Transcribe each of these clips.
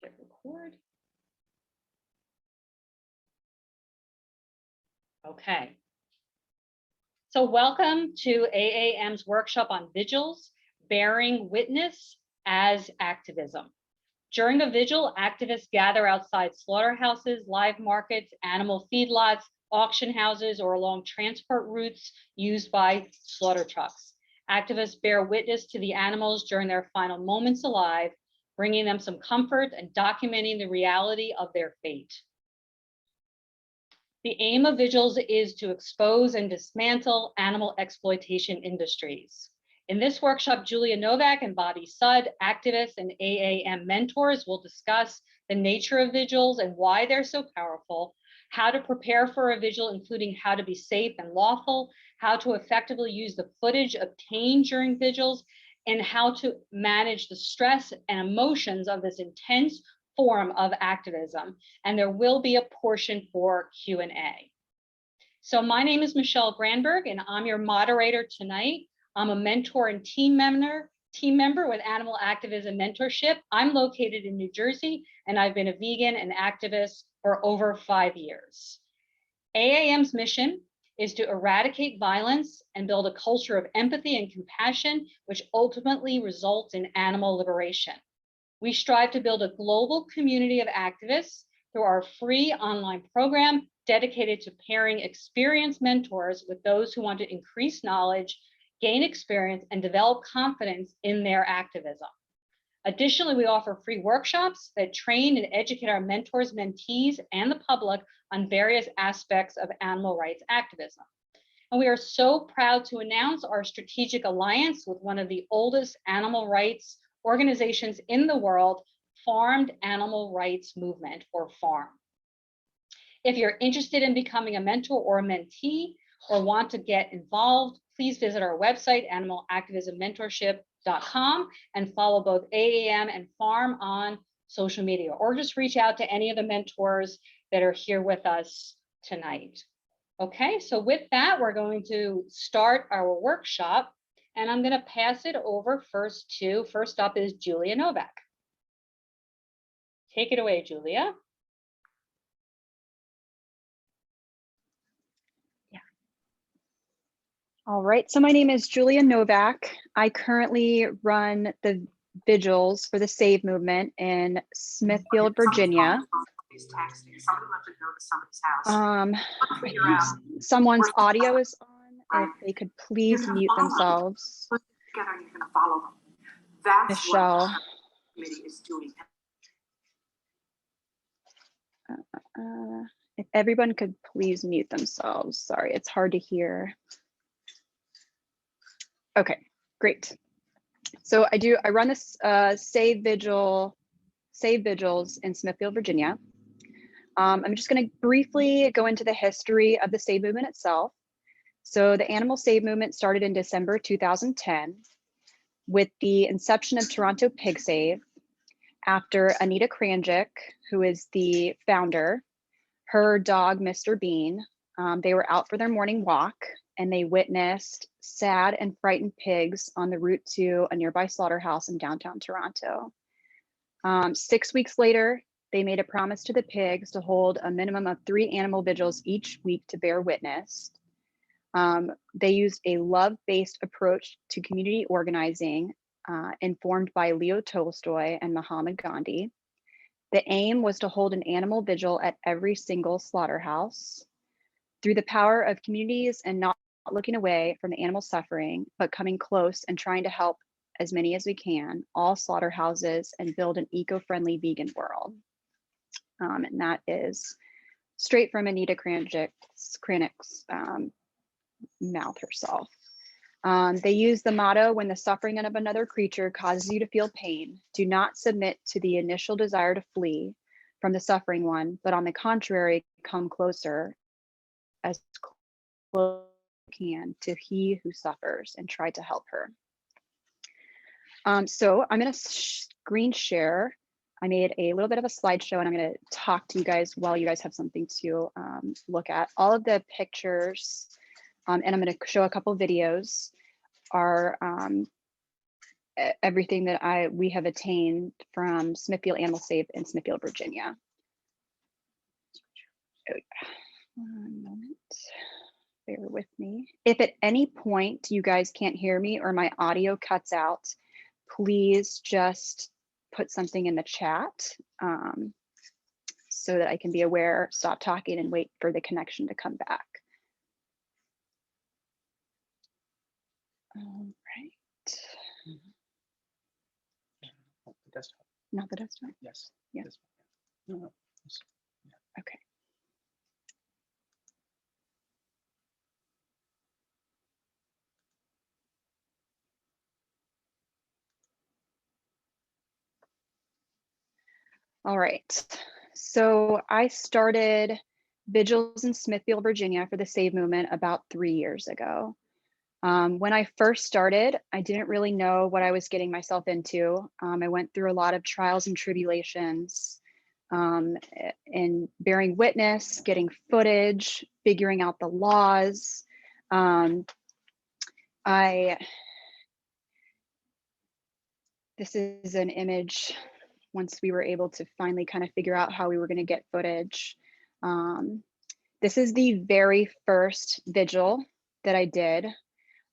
Hit record. Okay. So welcome to AAM's workshop on vigils, bearing witness as activism. During a vigil, activists gather outside slaughterhouses, live markets, animal feedlots, auction houses, or along transport routes used by slaughter trucks. Activists bear witness to the animals during their final moments alive, bringing them some comfort and documenting the reality of their fate. The aim of vigils is to expose and dismantle animal exploitation industries. In this workshop, Julia Novak and Bobby Sud, activists and AAM mentors, will discuss the nature of vigils and why they're so powerful, how to prepare for a vigil, including how to be safe and lawful, how to effectively use the footage obtained during vigils, and how to manage the stress and emotions of this intense form of activism. And there will be a portion for Q&A. So my name is Michelle Brandberg, and I'm your moderator tonight. I'm a mentor and team member with Animal Activism Mentorship. I'm located in New Jersey, and I've been a vegan and activist for over 5 years. AAM's mission is to eradicate violence and build a culture of empathy and compassion, which ultimately results in animal liberation. We strive to build a global community of activists through our free online program dedicated to pairing experienced mentors with those who want to increase knowledge, gain experience, and develop confidence in their activism. Additionally, we offer free workshops that train and educate our mentors, mentees, and the public on various aspects of animal rights activism. And we are so proud to announce our strategic alliance with one of the oldest animal rights organizations in the world, Farmed Animal Rights Movement, or FARM. If you're interested in becoming a mentor or a mentee or want to get involved, please visit our website, animalactivismmentorship.com, and follow both AAM and FARM on social media, or just reach out to any of the mentors that are here with us tonight. Okay, so with that, we're going to start our workshop, and I'm going to pass it over first up is Julia Novak. Take it away, Julia. All right, so my name is Julia Novak. I currently run the vigils for the SAVE movement in Smithfield, Virginia. Someone's audio is on. If they could please mute themselves. Michelle. If everyone could please mute themselves. Sorry, it's hard to hear. Okay, great. So I run this Save Vigils in Smithfield, Virginia. I'm just going to briefly go into the history of the SAVE movement itself. So the Animal SAVE movement started in December 2010 with the inception of Toronto Pig Save after Anita Kranjic, who is the founder, her dog, Mr. Bean, they were out for their morning walk and they witnessed sad and frightened pigs on the route to a nearby slaughterhouse in downtown Toronto. 6 weeks later, they made a promise to the pigs to hold a minimum of 3 animal vigils each week to bear witness. They used a love-based approach to community organizing, informed by Leo Tolstoy and Mahatma Gandhi. The aim was to hold an animal vigil at every single slaughterhouse. Through the power of communities and not looking away from the animal suffering, but coming close and trying to help as many as we can, all slaughterhouses, and build an eco-friendly vegan world. And that is straight from Anita Kranjic's mouth herself. They use the motto, when the suffering of another creature causes you to feel pain, do not submit to the initial desire to flee from the suffering one, but on the contrary, come closer as close as you can to he who suffers and try to help her. So I'm going to screen share. I made a little bit of a slideshow and I'm going to talk to you guys while you guys have something to look at. All of the pictures, and I'm going to show a couple videos, are everything that we have attained from Smithfield Animal Safe in Smithfield, Virginia. Oh, yeah. 1 moment. Bear with me. If at any point you guys can't hear me or my audio cuts out, please just put something in the chat so that I can be aware, stop talking and wait for the connection to come back. All right. The desktop. Not the desktop? Yes. Yeah. This one. No, no. Yeah. Okay. All right. So I started Vigils in Smithfield, Virginia for the Save movement about 3 years ago. When I first started, I didn't really know what I was getting myself into. I went through a lot of trials and tribulations in bearing witness, getting footage, figuring out the laws. This is an image once we were able to finally kind of figure out how we were going to get footage. This is the very first vigil that I did.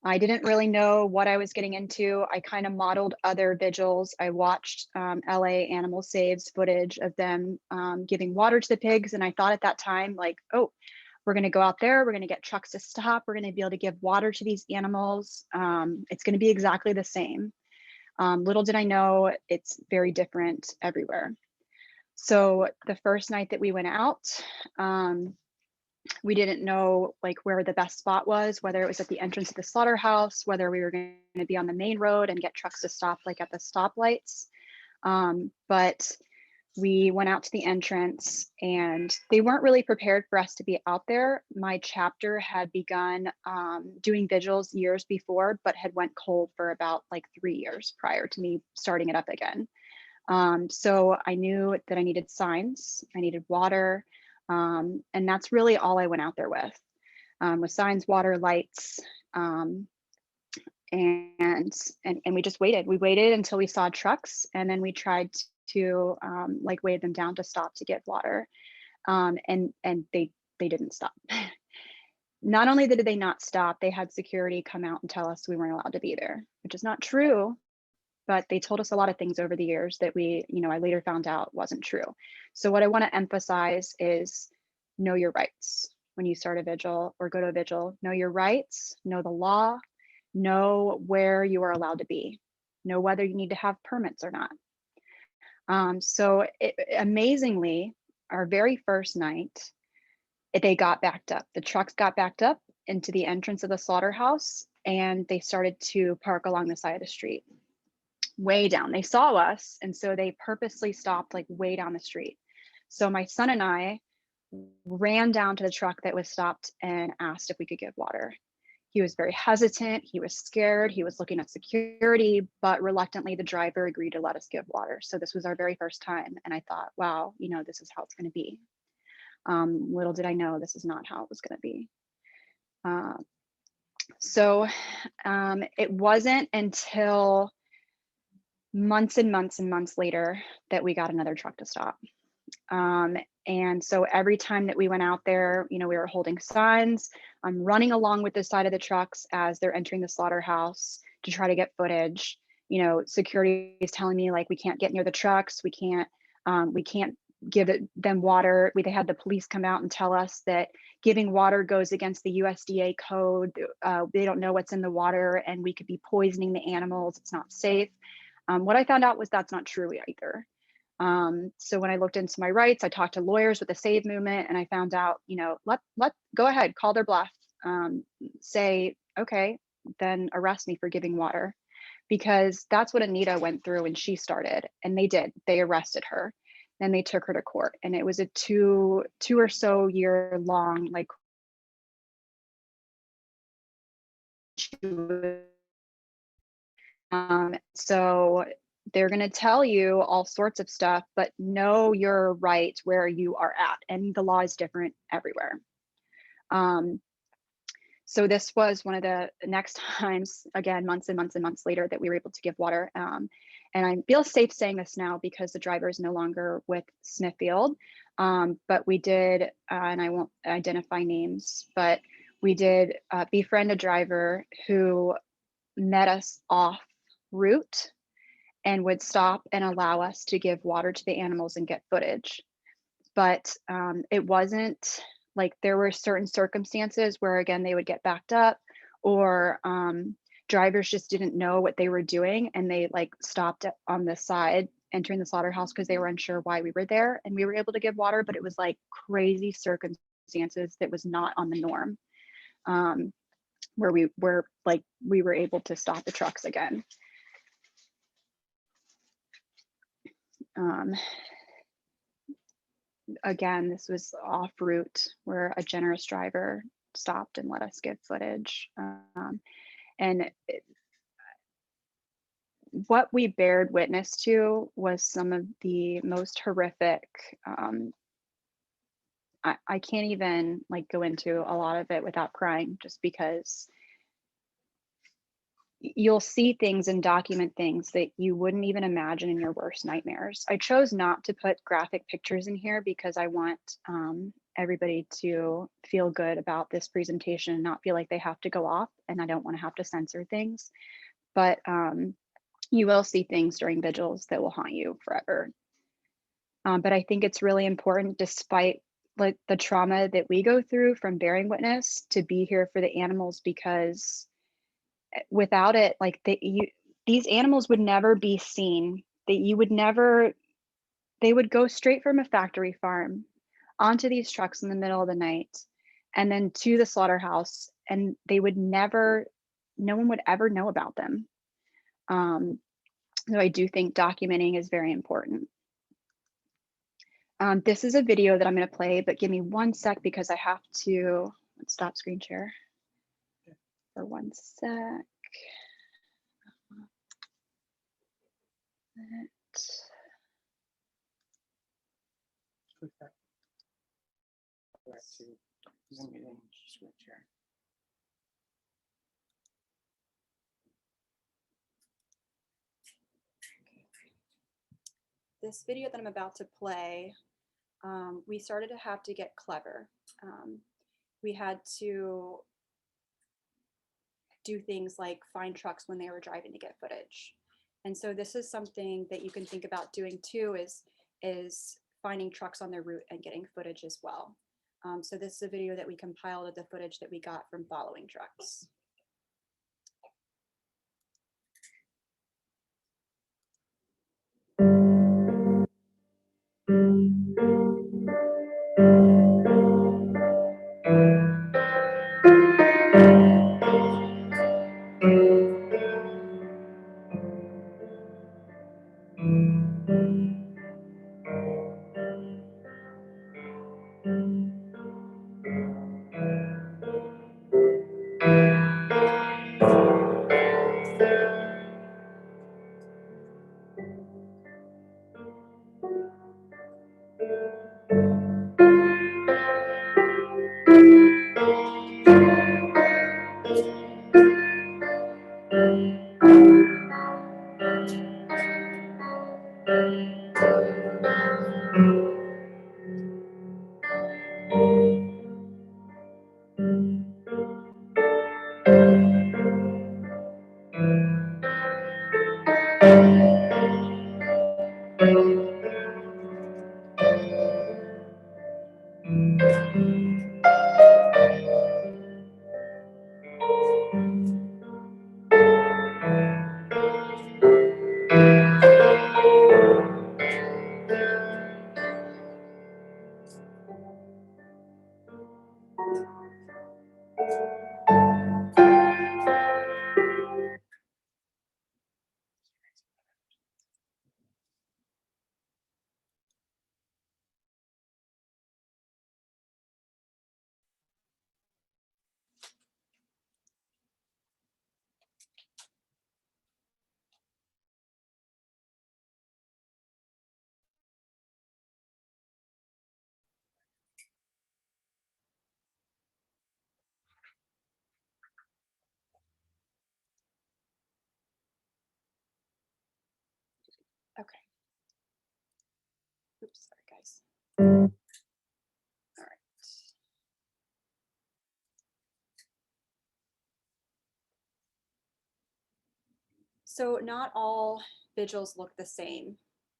I didn't really know what I was getting into. I kind of modeled other vigils. I watched LA Animal Saves footage of them giving water to the pigs. And I thought at that time, like, oh, we're going to go out there. We're going to get trucks to stop. We're going to be able to give water to these animals. It's going to be exactly the same. Little did I know it's very different everywhere. So the first night that we went out, we didn't know like where the best spot was, whether it was at the entrance of the slaughterhouse, whether we were going to be on the main road and get trucks to stop like at the stoplights. But we went out to the entrance and they weren't really prepared for us to be out there. My chapter had begun doing vigils years before, but had went cold for about like 3 years prior to me starting it up again. So I knew that I needed signs, I needed water, and that's really all I went out there with signs, water, lights, and we just waited. We waited until we saw trucks, and then we tried to like wave them down to stop to get water, and they didn't stop. Not only did they not stop, they had security come out and tell us we weren't allowed to be there, which is not true. But they told us a lot of things over the years that I later found out wasn't true. So what I want to emphasize is know your rights when you start a vigil or go to a vigil. Know your rights, know the law, know where you are allowed to be, know whether you need to have permits or not. Amazingly, our very first night, they got backed up. The trucks got backed up into the entrance of the slaughterhouse, and they started to park along the side of the street. Way down. They saw us, and so they purposely stopped like way down the street. So my son and I ran down to the truck that was stopped and asked if we could give water. He was very hesitant, he was scared, he was looking at security, but reluctantly the driver agreed to let us give water. So this was our very first time, and I thought, wow, this is how it's going to be. Little did I know this is not how it was going to be. It wasn't until months and months and months later that we got another truck to stop. And so every time that we went out there, we were holding signs. I'm running along with the side of the trucks as they're entering the slaughterhouse to try to get footage. Security is telling me like, we can't get near the trucks. We can't give them water. They had the police come out and tell us that giving water goes against the USDA code. They don't know what's in the water and we could be poisoning the animals. It's not safe. What I found out was that's not true either. So when I looked into my rights, I talked to lawyers with the Save movement, and I found out, go ahead, call their bluff, say, okay, then arrest me for giving water, because that's what Anita went through when she started, and they did. They arrested her, then they took her to court, and it was a two or so year long like. So they're going to tell you all sorts of stuff, but know your right where you are at, and the law is different everywhere. So this was one of the next times, again, months and months and months later, that we were able to give water. And I feel safe saying this now because the driver is no longer with Smithfield. But we did, and I won't identify names, but we did befriend a driver who met us off route and would stop and allow us to give water to the animals and get footage. But it wasn't like, there were certain circumstances where, again, they would get backed up, or drivers just didn't know what they were doing, and they like stopped on the side entering the slaughterhouse because they were unsure why we were there, and we were able to give water. But it was like crazy circumstances that was not on the norm, where we were able to stop the trucks again. Again, this was off route where a generous driver stopped and let us give footage. And what we bared witness to was some of the most horrific, I can't even like go into a lot of it without crying, just because you'll see things and document things that you wouldn't even imagine in your worst nightmares. I chose not to put graphic pictures in here because I want everybody to feel good about this presentation and not feel like they have to go off, and I don't want to have to censor things. But you will see things during vigils that will haunt you forever. But I think it's really important, despite like the trauma that we go through from bearing witness, to be here for the animals, because without it, like these animals would never be seen. They would go straight from a factory farm onto these trucks in the middle of the night and then to the slaughterhouse, and no one would ever know about them. So I do think documenting is very important. This is a video that I'm going to play, but give me 1 sec because I have to stop screen share for 1 sec. Click that. Go back to Zoom meeting, screen share. This video that I'm about to play, we started to have to get clever. We had to do things like find trucks when they were driving to get footage. And so this is something that you can think about doing too, is finding trucks on their route and getting footage as well. So this is a video that we compiled of the footage that we got from following trucks. Okay. Oops, sorry guys. All right. So not all vigils look the same.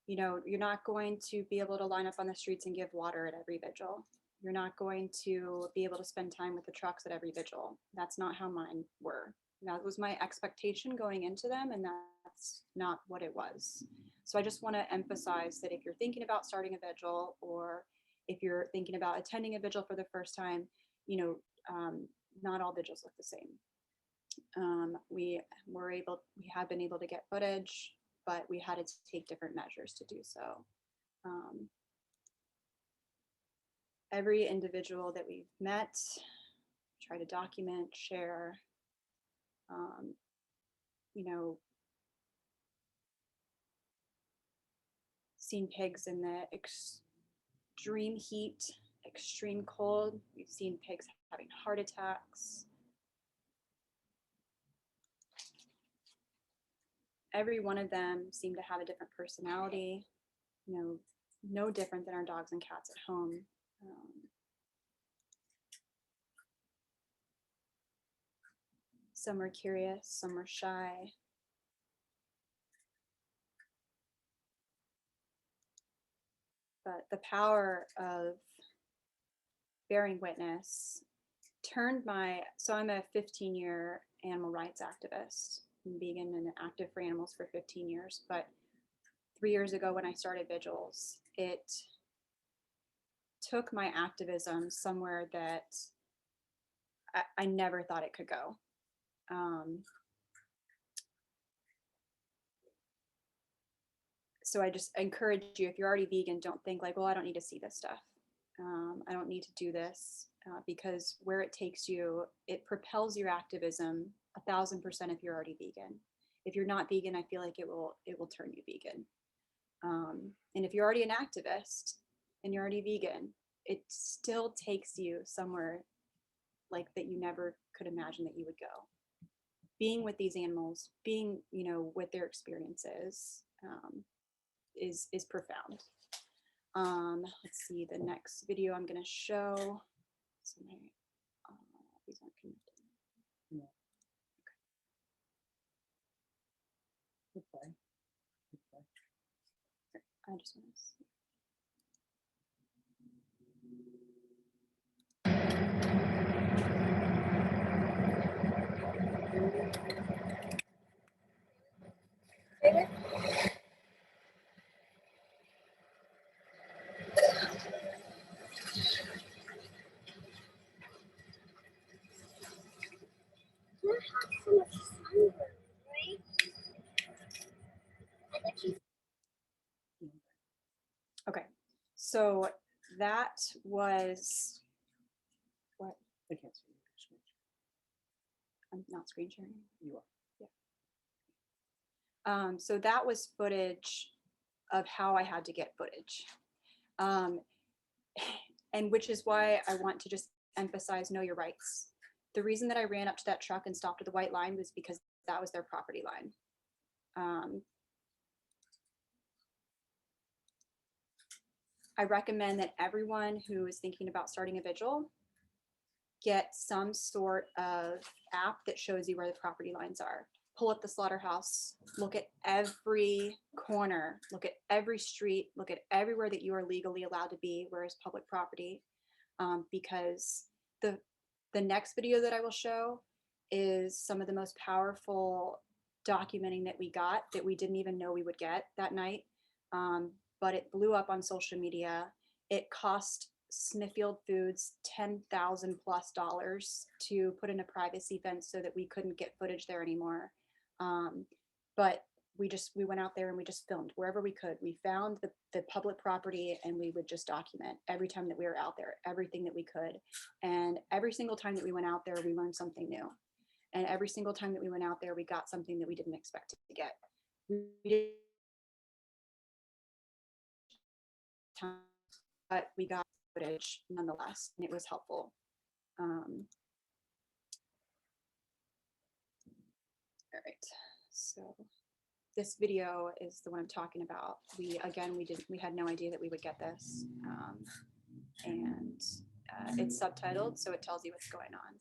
You know, you're not going to be able to line up on the streets and give water at every vigil. You're not going to be able to spend time with the trucks at every vigil. That's not how mine were. That was my expectation going into them, and that's not what it was. So I just want to emphasize that if you're thinking about starting a vigil, or if you're thinking about attending a vigil for the first time, you know, not all vigils look the same. We have been able to get footage, but we had to take different measures to do so. Every individual that we've met, try to document, share, you know, seen pigs in the extreme heat, extreme cold. We've seen pigs having heart attacks. Every one of them seemed to have a different personality, you know, no different than our dogs and cats at home. Some were curious, some were shy. But the power of bearing witness turned so I'm a 15-year animal rights activist, vegan and active for animals for 15 years. But 3 years ago when I started Vigils, it took my activism somewhere that I never thought it could go. So I just encourage you, if you're already vegan, don't think like, well, I don't need to see this stuff. I don't need to do this, because where it takes you, it propels your activism 1000% if you're already vegan. If you're not vegan, I feel like it will turn you vegan. And if you're already an activist and you're already vegan, it still takes you somewhere like that you never could imagine that you would go. Being with these animals, being, you know, with their experiences, is profound. Let's see, the next video I'm going to show. So these aren't connected. No. Okay. I just want to see. Okay, so that was what? I can't see your screen. I'm not screen sharing. You are. Yeah. So that was footage of how I had to get footage. And which is why I want to just emphasize know your rights. The reason that I ran up to that truck and stopped at the white line was because that was their property line. I recommend that everyone who is thinking about starting a vigil get some sort of app that shows you where the property lines are. Pull up the slaughterhouse, look at every corner, look at every street, look at everywhere that you are legally allowed to be, where is public property, because the next video that I will show is some of the most powerful documenting that we got that we didn't even know we would get that night. But it blew up on social media. It cost Smithfield Foods $10,000+ to put in a privacy fence so that we couldn't get footage there anymore. But we went out there and we just filmed wherever we could. We found the public property and we would just document every time that we were out there, everything that we could. And every single time that we went out there, we learned something new. And every single time that we went out there, we got something that we didn't expect to get. But we got footage nonetheless, and it was helpful. All right, so this video is the one I'm talking about. We had no idea that we would get this. And it's subtitled, so it tells you what's going on.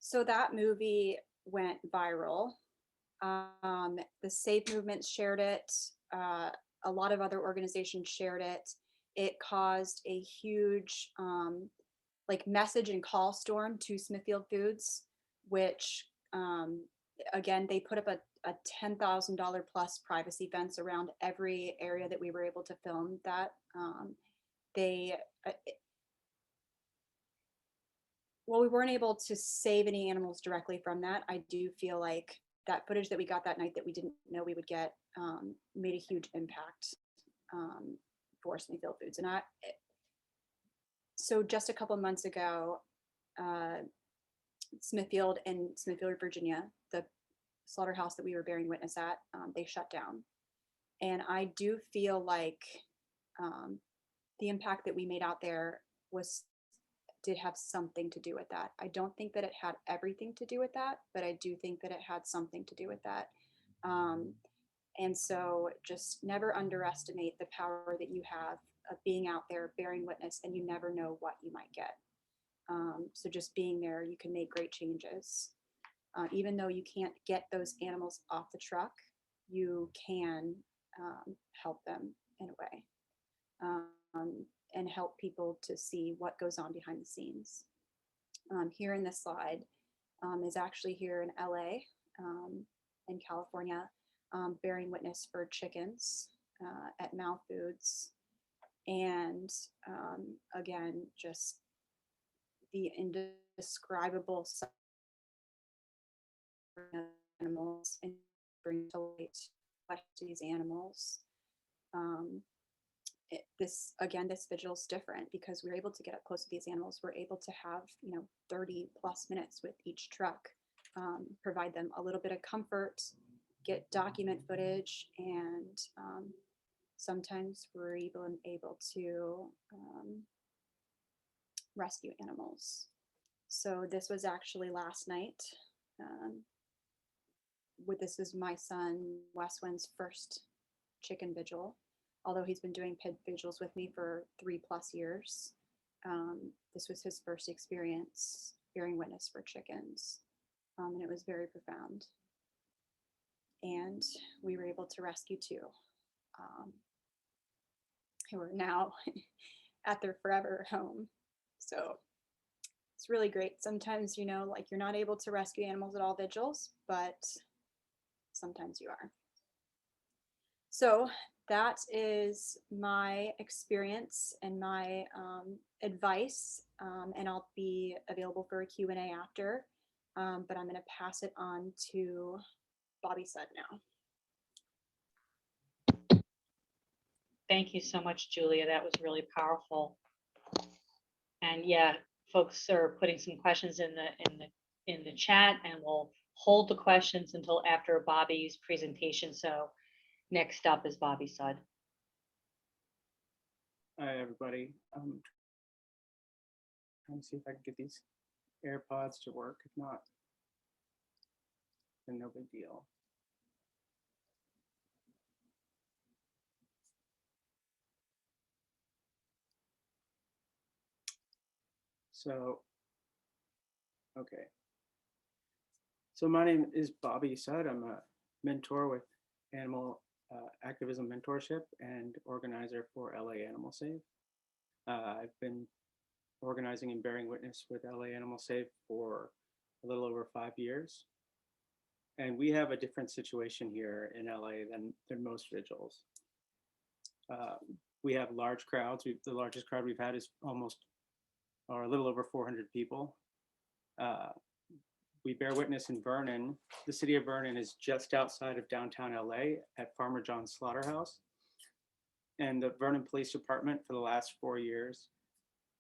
So that movie went viral. The Save movement shared it. A lot of other organizations shared it. It caused a huge like message and call storm to Smithfield Foods, which again, they put up a $10,000 plus privacy fence around every area that we were able to film that. Well, we weren't able to save any animals directly from that. I do feel like that footage that we got that night that we didn't know we would get made a huge impact for Smithfield Foods. And so just a couple months ago, Smithfield in Smithfield, Virginia, the slaughterhouse that we were bearing witness at, they shut down. And I do feel like the impact that we made out there did have something to do with that. I don't think that it had everything to do with that, but I do think that it had something to do with that. And so just never underestimate the power that you have of being out there bearing witness, and you never know what you might get. So just being there, you can make great changes. Even though you can't get those animals off the truck, you can help them in a way. And help people to see what goes on behind the scenes. Here in this slide is actually here in LA, in California, bearing witness for chickens at Mal Foods. And again, just the indescribable animals and bring to light what these animals. this vigil is different because we're able to get up close to these animals. We're able to have, 30 plus minutes with each truck, provide them a little bit of comfort, get document footage, and sometimes we're even able to rescue animals. So this was actually last night. This is my son Weswin's first chicken vigil, although he's been doing pig vigils with me for 3+ years. This was his first experience bearing witness for chickens, and it was very profound. And we were able to rescue 2 who are now at their forever home. So it's really great. Sometimes, like you're not able to rescue animals at all vigils, but sometimes you are. So that is my experience and my advice, and I'll be available for a Q&A after, but I'm going to pass it on to Bobby Sud now. Thank you so much, Julia. That was really powerful. And yeah, folks are putting some questions in the chat, and we'll hold the questions until after Bobby's presentation. So next up is Bobby Sud. Hi, everybody. Trying to see if I can get these AirPods to work. If not, then no big deal. So, okay. So my name is Bobby Sud. I'm a mentor with Animal Activism Mentorship and organizer for LA Animal Save. I've been organizing and bearing witness with LA Animal Save for a little over 5 years. And we have a different situation here in LA than most vigils. We have large crowds. The largest crowd we've had is a little over 400 people. We bear witness in Vernon. The city of Vernon is just outside of downtown LA at Farmer John's Slaughterhouse. And the Vernon Police Department for the last 4 years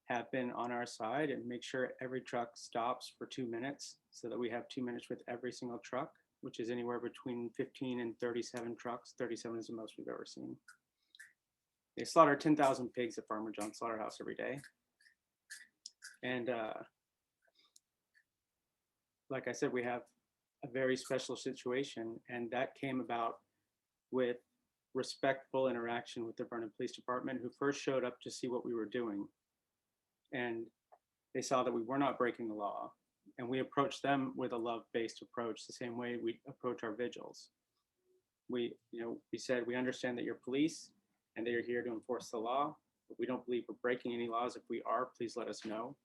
have been on our side and make sure every truck stops for 2 minutes so that we have 2 minutes with every single truck, which is anywhere between 15 and 37 trucks. 37 is the most we've ever seen. They slaughter 10,000 pigs at Farmer John's Slaughterhouse every day. And like I said, we have a very special situation, and that came about with respectful interaction with the Vernon Police Department, who first showed up to see what we were doing. And they saw that we were not breaking the law, and we approached them with a love-based approach, the same way we approach our vigils. We said, we understand that you're police and that you're here to enforce the law, but we don't believe we're breaking any laws. If we are, please let us know.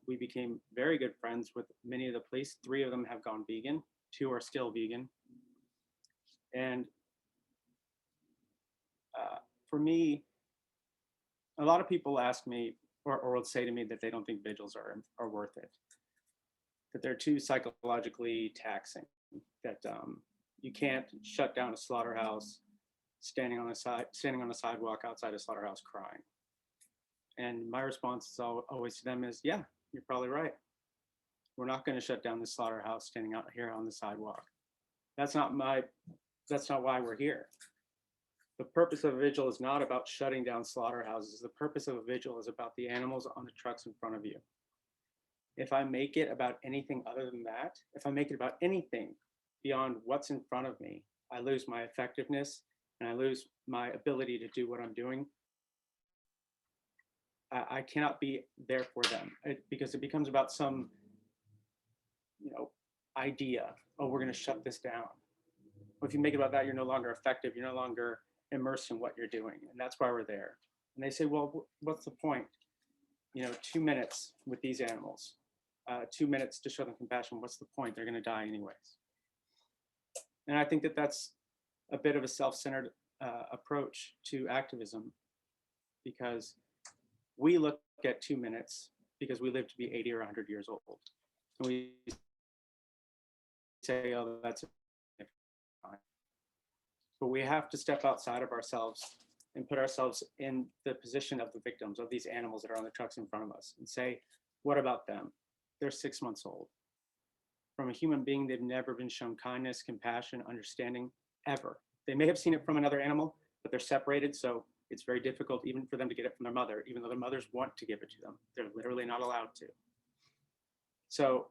We became very good friends with many of the police. 3 of them have gone vegan. 2 are still vegan. And for me, a lot of people ask me or will say to me that they don't think vigils are worth it, that they're too psychologically taxing, that you can't shut down a slaughterhouse standing on the sidewalk outside a slaughterhouse crying. And my response is always to them is, yeah, you're probably right. We're not going to shut down the slaughterhouse standing out here on the sidewalk. That's not why we're here. The purpose of a vigil is not about shutting down slaughterhouses. The purpose of a vigil is about the animals on the trucks in front of you. If I make it about anything other than that, if I make it about anything beyond what's in front of me, I lose my effectiveness and I lose my ability to do what I'm doing. I cannot be there for them because it becomes about some, idea. Oh, we're going to shut this down. Well, if you make it about that, you're no longer effective. You're no longer immersed in what you're doing, and that's why we're there. And they say, well, what's the point? 2 minutes with these animals, 2 minutes to show them compassion. What's the point? They're going to die anyways. And I think that that's a bit of a self-centered approach to activism, because we look at 2 minutes because we live to be 80 or 100 years old. And we say, oh, that's fine. But we have to step outside of ourselves and put ourselves in the position of the victims of these animals that are on the trucks in front of us and say, what about them? They're 6 months old. From a human being, they've never been shown kindness, compassion, understanding, ever. They may have seen it from another animal, but they're separated, so it's very difficult even for them to get it from their mother, even though their mothers want to give it to them. They're literally not allowed to. So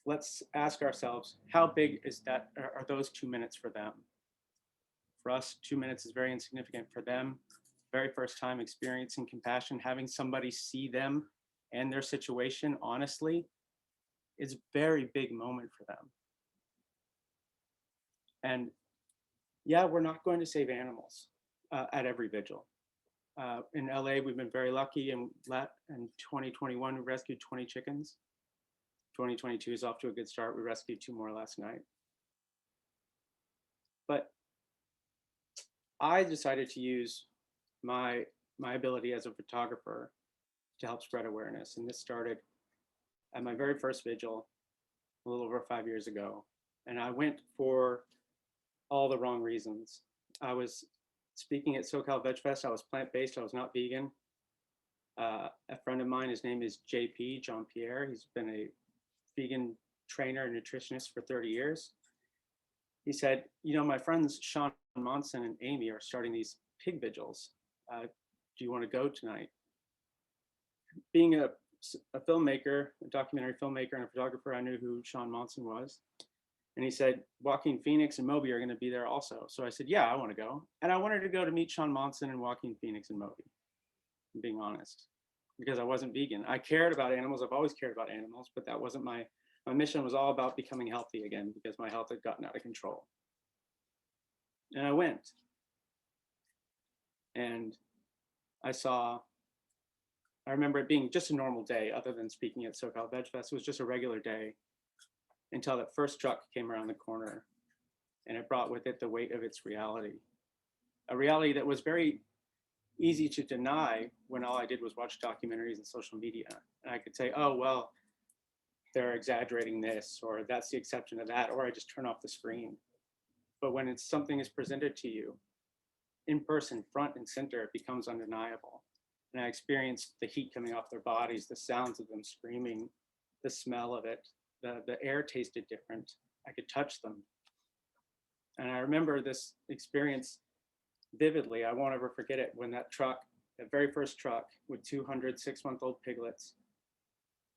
let's ask ourselves, how big is that? Are those 2 minutes for them? For us, 2 minutes is very insignificant. For them, very first time experiencing compassion, having somebody see them and their situation honestly, is a very big moment for them. And yeah, we're not going to save animals at every vigil. In LA, we've been very lucky, and in 2021, we rescued 20 chickens. 2022 is off to a good start. We rescued 2 more last night. But I decided to use my ability as a photographer to help spread awareness. And this started at my very first vigil a little over 5 years ago. And I went for all the wrong reasons. I was speaking at SoCal Veg Fest. I was plant-based. I was not vegan. A friend of mine, his name is JP, Jean Pierre. He's been a vegan trainer and nutritionist for 30 years. He said, you know, my friends Sean Monson and Amy are starting these pig vigils. Do you want to go tonight? Being a filmmaker, a documentary filmmaker and a photographer, I knew who Sean Monson was. And he said, Joaquin Phoenix and Moby are going to be there also. So I said, yeah, I want to go. And I wanted to go to meet Sean Monson and Joaquin Phoenix and Moby, I'm being honest, because I wasn't vegan. I cared about animals. I've always cared about animals, but that wasn't my mission. Was all about becoming healthy again because my health had gotten out of control. And I went. And I remember it being just a normal day other than speaking at SoCal Veg Fest. It was just a regular day until that first truck came around the corner, and it brought with it the weight of its reality. A reality that was very easy to deny when all I did was watch documentaries and social media. And I could say, oh, well, they're exaggerating this, or that's the exception to that, or I just turn off the screen. But when something is presented to you in person, front and center, it becomes undeniable. And I experienced the heat coming off their bodies, the sounds of them screaming, the smell of it, the air tasted different. I could touch them. And I remember this experience vividly. I won't ever forget it when that truck, that very first truck with 200 6-month-old piglets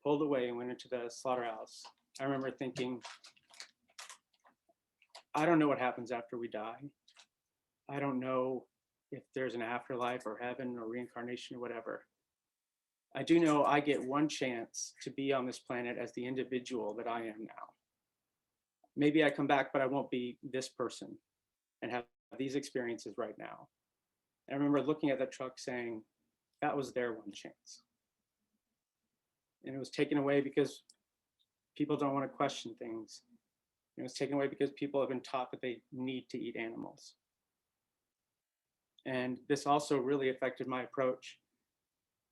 pulled away and went into the slaughterhouse. I remember thinking, I don't know what happens after we die. I don't know if there's an afterlife or heaven or reincarnation or whatever. I do know I get one chance to be on this planet as the individual that I am now. Maybe I come back, but I won't be this person and have these experiences right now. And I remember looking at that truck saying, that was their one chance. And it was taken away because people don't want to question things. It was taken away because people have been taught that they need to eat animals. And this also really affected my approach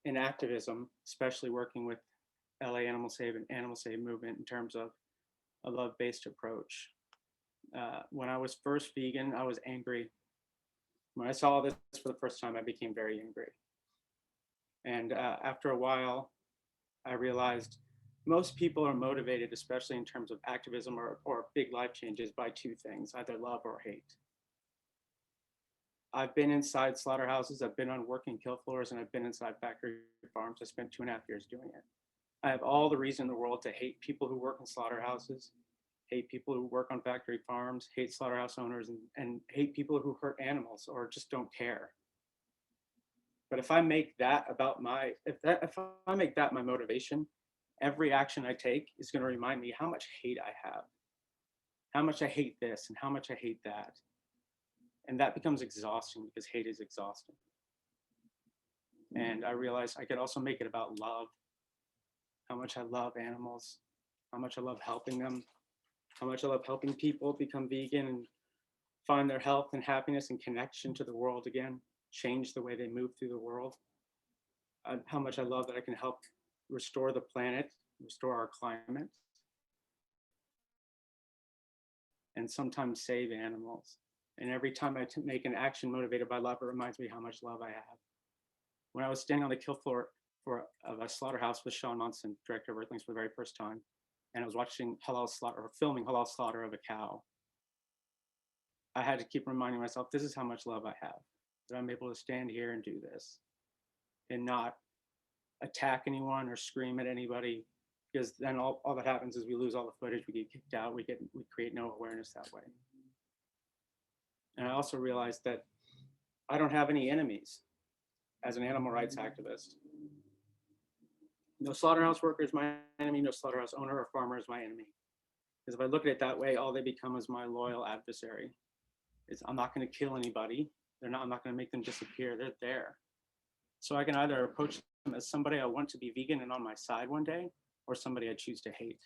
in activism, especially working with LA Animal Save and Animal Save movement in terms of a love-based approach. When I was first vegan, I was angry. When I saw this for the first time, I became very angry. And after a while, I realized most people are motivated, especially in terms of activism or big life changes, by 2 things, either love or hate. I've been inside slaughterhouses, I've been on working kill floors, and I've been inside factory farms. I spent 2.5 years doing it. I have all the reason in the world to hate people who work in slaughterhouses, hate people who work on factory farms, hate slaughterhouse owners, and hate people who hurt animals or just don't care. But if I make that about if I make that my motivation, every action I take is going to remind me how much hate I have, how much I hate this and how much I hate that. And that becomes exhausting because hate is exhausting. And I realized I could also make it about love, how much I love animals, how much I love helping them, how much I love helping people become vegan and find their health and happiness and connection to the world again, change the way they move through the world. How much I love that I can help restore the planet, restore our climate, and sometimes save animals. And every time I make an action motivated by love, it reminds me how much love I have. When I was standing on the kill floor of a slaughterhouse with Sean Monson, director of Earthlings, for the very first time, and I was watching halal slaughter, or filming halal slaughter of a cow, I had to keep reminding myself, this is how much love I have, that I'm able to stand here and do this and not attack anyone or scream at anybody, because then all that happens is we lose all the footage, we get kicked out, we create no awareness that way. And I also realized that I don't have any enemies as an animal rights activist. No slaughterhouse worker is my enemy, no slaughterhouse owner or farmer is my enemy. Because if I look at it that way, all they become is my loyal adversary. I'm not going to kill anybody. I'm not going to make them disappear. They're there. So I can either approach them as somebody I want to be vegan and on my side one day, or somebody I choose to hate.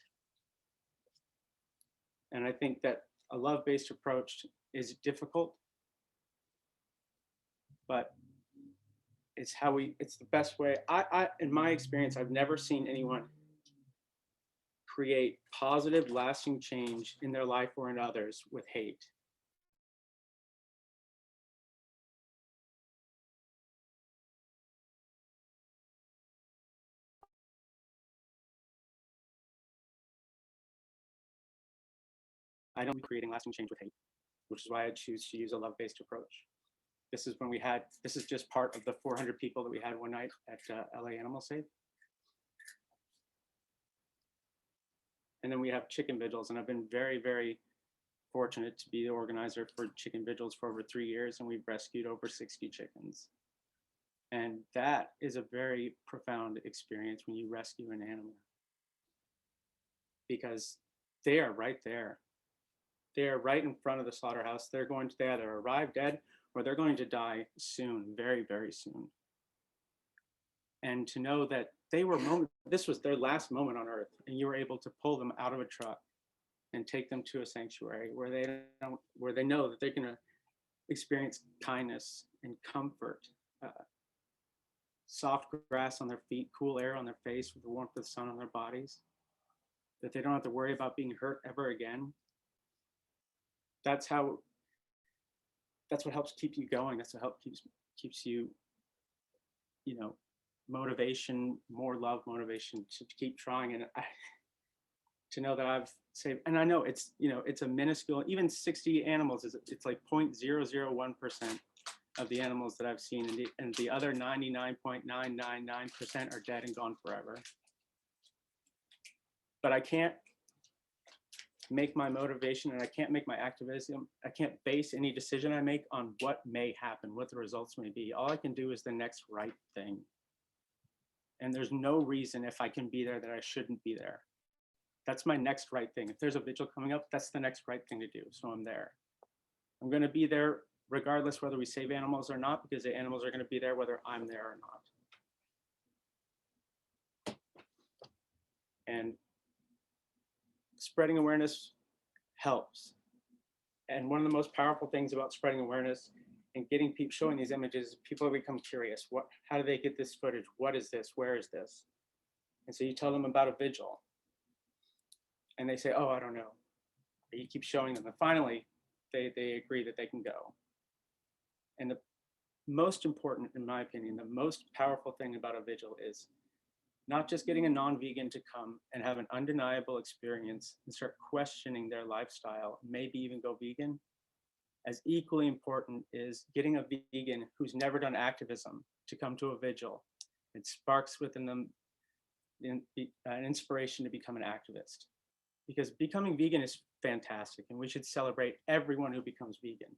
And I think that a love-based approach is difficult, but it's the best way. In my experience, I've never seen anyone create positive, lasting change in their life or in others with hate. I don't be creating lasting change with hate, which is why I choose to use a love-based approach. This is just part of the 400 people that we had one night at LA Animal Safe. And then we have chicken vigils, and I've been very, very fortunate to be the organizer for chicken vigils for over 3 years, and we've rescued over 60 chickens. And that is a very profound experience when you rescue an animal, because they are right there. They are right in front of the slaughterhouse. They're going to either arrive dead or they're going to die soon, very, very soon. And to know that this was their last moment on earth, and you were able to pull them out of a truck and take them to a sanctuary where they know that they're going to experience kindness and comfort, soft grass on their feet, cool air on their face with the warmth of the sun on their bodies, that they don't have to worry about being hurt ever again. That's what helps keep you going. That's what helps keeps you, motivation, more love, motivation to keep trying. And to know that I've saved, and I know it's a minuscule, even 60 animals it's like 0.001% of the animals that I've seen, and the other 99.999% are dead and gone forever. But I can't make my motivation, and I can't make my activism, I can't base any decision I make on what may happen, what the results may be. All I can do is the next right thing. And there's no reason, if I can be there, that I shouldn't be there. That's my next right thing. If there's a vigil coming up, that's the next right thing to do. So I'm there. I'm going to be there regardless whether we save animals or not, because the animals are going to be there whether I'm there or not. And spreading awareness helps. And one of the most powerful things about spreading awareness and getting people, showing these images, people become curious. How do they get this footage? What is this? Where is this? And so you tell them about a vigil, and they say, oh, I don't know. But you keep showing them, and finally they agree that they can go. And the most important, in my opinion, the most powerful thing about a vigil is not just getting a non-vegan to come and have an undeniable experience and start questioning their lifestyle, maybe even go vegan. As equally important is getting a vegan who's never done activism to come to a vigil. It sparks within them an inspiration to become an activist. Because becoming vegan is fantastic, and we should celebrate everyone who becomes vegan.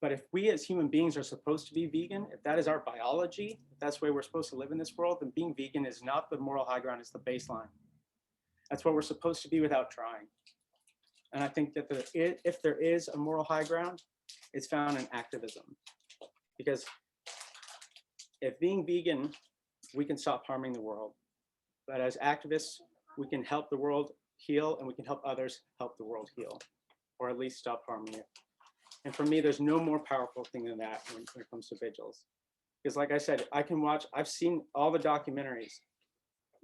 But if we as human beings are supposed to be vegan, if that is our biology, if that's the way we're supposed to live in this world, then being vegan is not the moral high ground, it's the baseline. That's what we're supposed to be without trying. And I think that if there is a moral high ground, it's found in activism. Because if being vegan, we can stop harming the world. But as activists, we can help the world heal, and we can help others help the world heal, or at least stop harming it. And for me, there's no more powerful thing than that when it comes to vigils. Because like I said, I've seen all the documentaries.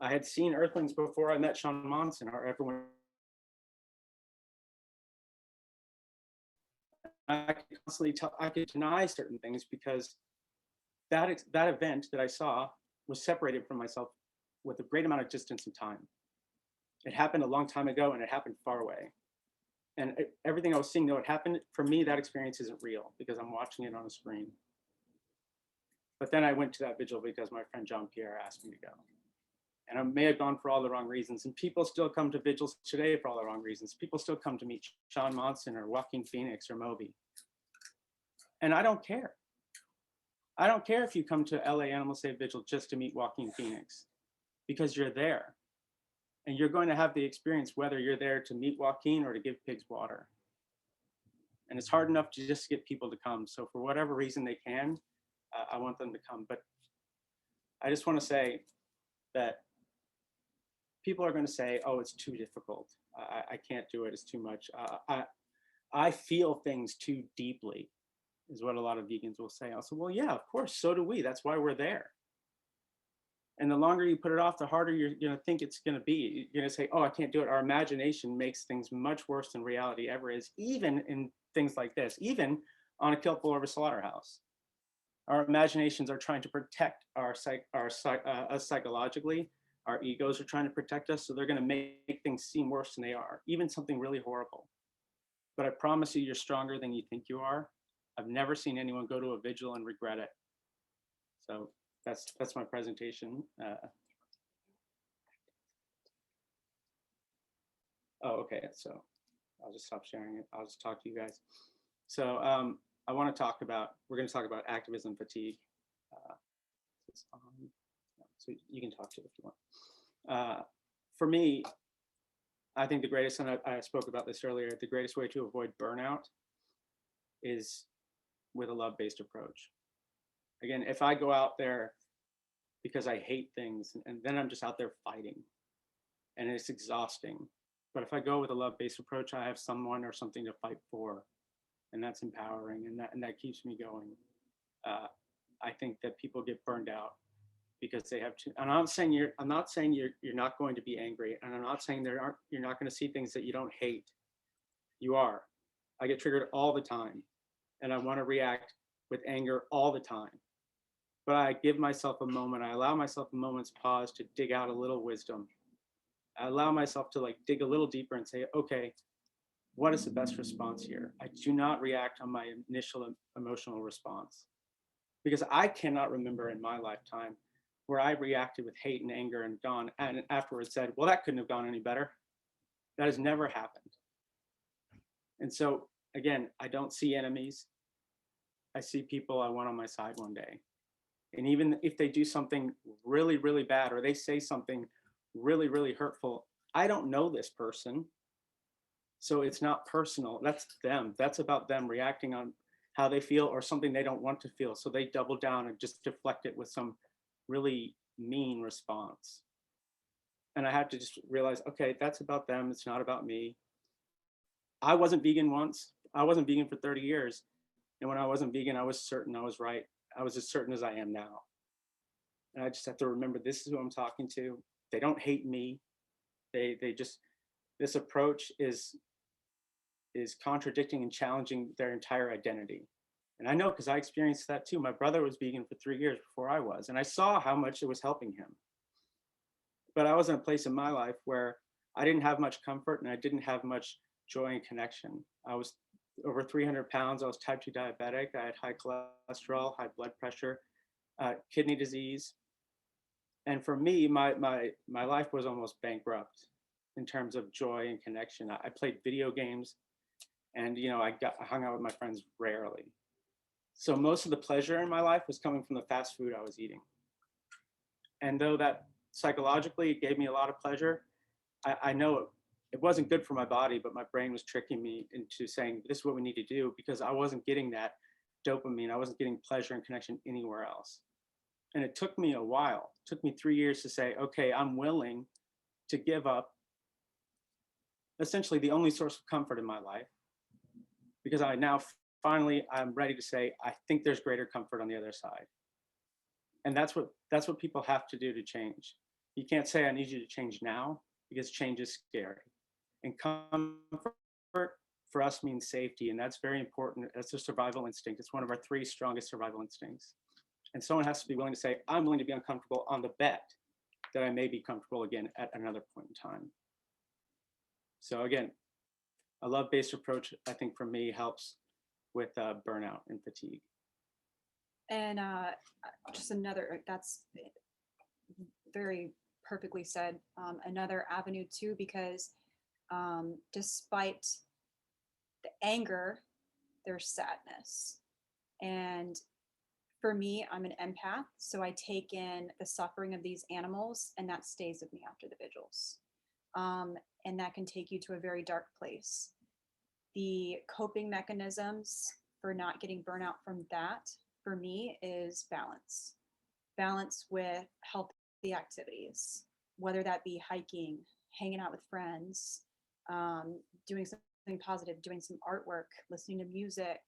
I had seen Earthlings before I met Sean Monson, or everyone. I could constantly tell, I could deny certain things because that event that I saw was separated from myself with a great amount of distance and time. It happened a long time ago and it happened far away. And everything I was seeing, though it happened, for me, that experience isn't real because I'm watching it on a screen. But then I went to that vigil because my friend John Pierre asked me to go. And I may have gone for all the wrong reasons. And people still come to vigils today for all the wrong reasons. People still come to meet Sean Monson or Joaquin Phoenix or Moby. And I don't care. I don't care if you come to LA Animal Save Vigil just to meet Joaquin Phoenix, because you're there. And you're going to have the experience whether you're there to meet Joaquin or to give pigs water. And it's hard enough to just get people to come. So for whatever reason they can, I want them to come. But I just want to say that people are going to say, oh, it's too difficult. I can't do it. It's too much. I feel things too deeply, is what a lot of vegans will say. I'll say, well, yeah, of course, so do we. That's why we're there. And the longer you put it off, the harder you're going to think it's going to be. You're going to say, oh, I can't do it. Our imagination makes things much worse than reality ever is, even in things like this, even on a kill floor of a slaughterhouse. Our imaginations are trying to protect us psychologically. Our egos are trying to protect us, so they're going to make things seem worse than they are, even something really horrible. But I promise you, you're stronger than you think you are. I've never seen anyone go to a vigil and regret it. So that's my presentation. Oh, okay. So I'll just stop sharing it. I'll just talk to you guys. So I want to talk about, we're going to talk about activism fatigue. So you can talk to it if you want. For me, I think the greatest, and I spoke about this earlier, the greatest way to avoid burnout is with a love-based approach. Again, if I go out there because I hate things, and then I'm just out there fighting, and it's exhausting. But if I go with a love-based approach, I have someone or something to fight for, and that's empowering, and that keeps me going. I think that people get burned out because they have to. And I'm not saying you're not going to be angry, and I'm not saying you're not going to see things that you don't hate. You are. I get triggered all the time, and I want to react with anger all the time. But I give myself a moment. I allow myself a moment's pause to dig out a little wisdom. I allow myself to dig a little deeper and say, okay, what is the best response here? I do not react on my initial emotional response, because I cannot remember in my lifetime where I reacted with hate and anger and afterwards said, well, that couldn't have gone any better. That has never happened. And so again, I don't see enemies. I see people I want on my side one day. And even if they do something really, really bad, or they say something really, really hurtful, I don't know this person. So it's not personal. That's them. That's about them reacting on how they feel or something they don't want to feel. So they double down and just deflect it with some really mean response. And I had to just realize, okay, that's about them. It's not about me. I wasn't vegan once. I wasn't vegan for 30 years. And when I wasn't vegan, I was certain I was right. I was as certain as I am now. And I just have to remember, this is who I'm talking to. They don't hate me. They just, this approach is contradicting and challenging their entire identity. And I know, because I experienced that too. My brother was vegan for 3 years before I was, and I saw how much it was helping him. But I was in a place in my life where I didn't have much comfort and I didn't have much joy and connection. I was over 300 pounds. I was type 2 diabetic. I had high cholesterol, high blood pressure, kidney disease. And for me, my life was almost bankrupt in terms of joy and connection. I played video games, and I hung out with my friends rarely. So most of the pleasure in my life was coming from the fast food I was eating. And though that psychologically it gave me a lot of pleasure, I know it wasn't good for my body, but my brain was tricking me into saying, this is what we need to do, because I wasn't getting that dopamine. I wasn't getting pleasure and connection anywhere else. And it took me a while. It took me 3 years to say, okay, I'm willing to give up essentially the only source of comfort in my life, because I now finally, I'm ready to say, I think there's greater comfort on the other side. And that's what people have to do to change. You can't say, I need you to change now, because change is scary. And comfort for us means safety, and that's very important. That's a survival instinct. It's one of our 3 strongest survival instincts. And someone has to be willing to say, I'm willing to be uncomfortable on the bet that I may be comfortable again at another point in time. So again, a love-based approach, I think for me, helps with burnout and fatigue. And just another, that's very perfectly said, another avenue too, because despite the anger, there's sadness. And for me, I'm an empath, so I take in the suffering of these animals, and that stays with me after the vigils. And that can take you to a very dark place. The coping mechanisms for not getting burnout from that, for me, is balance. Balance with healthy activities, whether that be hiking, hanging out with friends, doing something positive, doing some artwork, listening to music.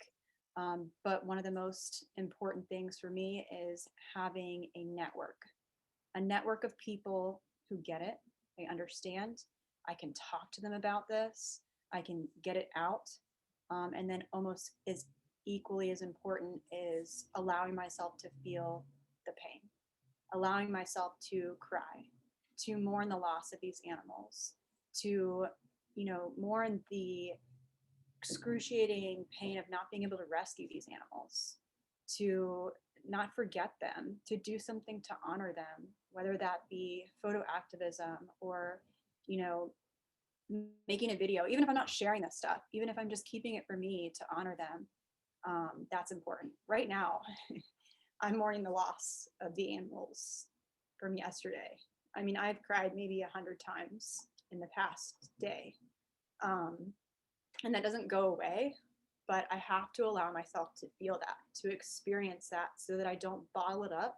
But one of the most important things for me is having a network of people who get it, they understand. I can talk to them about this, I can get it out. And then almost as equally as important is allowing myself to feel the pain, allowing myself to cry, to mourn the loss of these animals, to, mourn the excruciating pain of not being able to rescue these animals, to not forget them, to do something to honor them, whether that be photo activism or, making a video, even if I'm not sharing this stuff, even if I'm just keeping it for me to honor them, that's important. Right now, I'm mourning the loss of the animals from yesterday. I mean, I've cried maybe 100 times in the past day. And that doesn't go away, but I have to allow myself to feel that, to experience that, so that I don't bottle it up,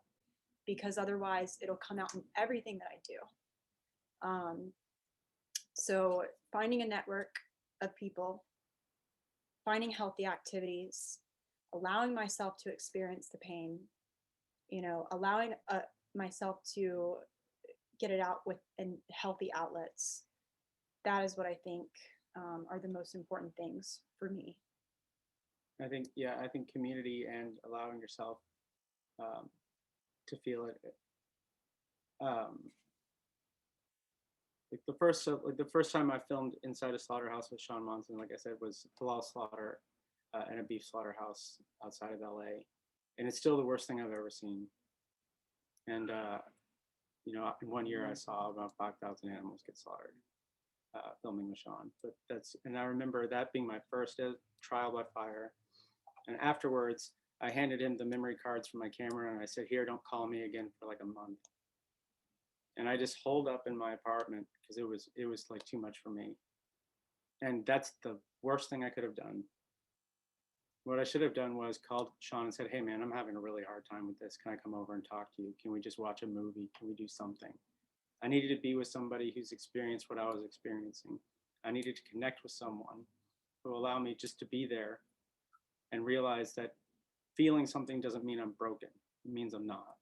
because otherwise it'll come out in everything that I do. So finding a network of people, finding healthy activities, allowing myself to experience the pain, allowing myself to get it out with healthy outlets. That is what I think are the most important things for me. I think community and allowing yourself to feel it. The first time I filmed inside a slaughterhouse with Sean Monson, like I said, was halal slaughter and a beef slaughterhouse outside of LA, and it's still the worst thing I've ever seen. And in 1 year I saw about 5,000 animals get slaughtered, filming with Sean. And I remember that being my first trial by fire. And afterwards, I handed him the memory cards from my camera, and I said, "Here, don't call me again for like a month." And I just holed up in my apartment because it was like too much for me. And that's the worst thing I could have done. What I should have done was called Sean and said, "Hey man, I'm having a really hard time with this. Can I come over and talk to you? Can we just watch a movie? Can we do something?" I needed to be with somebody who's experienced what I was experiencing. I needed to connect with someone who will allow me just to be there and realize that feeling something doesn't mean I'm broken. It means I'm not.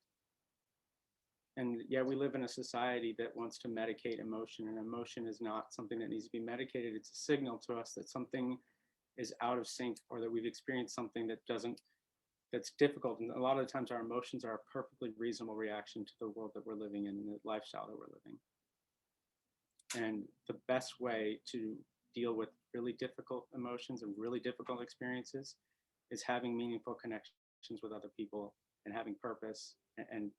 And yeah, we live in a society that wants to medicate emotion, and emotion is not something that needs to be medicated. It's a signal to us that something is out of sync, or that we've experienced something that's difficult. And a lot of the times our emotions are a perfectly reasonable reaction to the world that we're living in and the lifestyle that we're living. And the best way to deal with really difficult emotions and really difficult experiences is having meaningful connections with other people and having purpose. And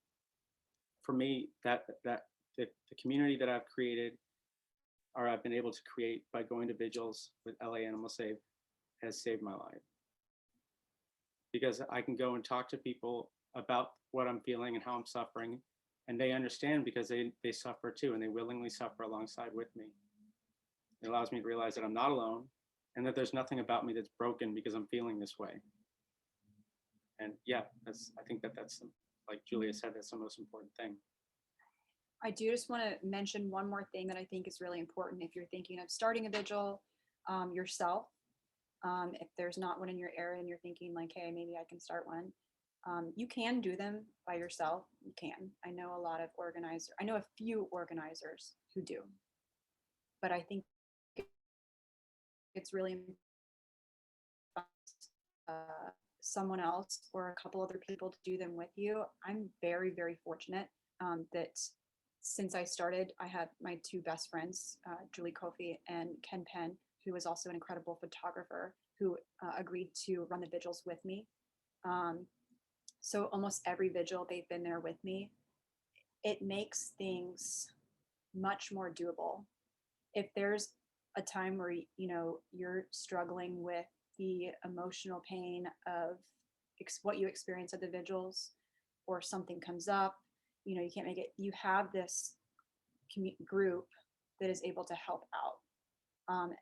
for me, the community that I've created, or I've been able to create by going to vigils with LA Animal Save, has saved my life. Because I can go and talk to people about what I'm feeling and how I'm suffering, and they understand because they suffer too, and they willingly suffer alongside with me. It allows me to realize that I'm not alone, and that there's nothing about me that's broken because I'm feeling this way. And yeah, I think that's, like Julia said, that's the most important thing. I do just want to mention one more thing that I think is really important if you're thinking of starting a vigil yourself. If there's not one in your area and you're thinking like, hey, maybe I can start one, you can do them by yourself. You can. I know a few organizers who do. But I think it's really someone else or a couple other people to do them with you, I'm very, very fortunate that since I started, I had my two best friends, Julie Kofi and Ken Penn, who was also an incredible photographer, who agreed to run the vigils with me. So almost every vigil, they've been there with me. It makes things much more doable. If there's a time where, you know, you're struggling with the emotional pain of what you experience at the vigils, or something comes up, you know, you can't make it, you have this group that is able to help out.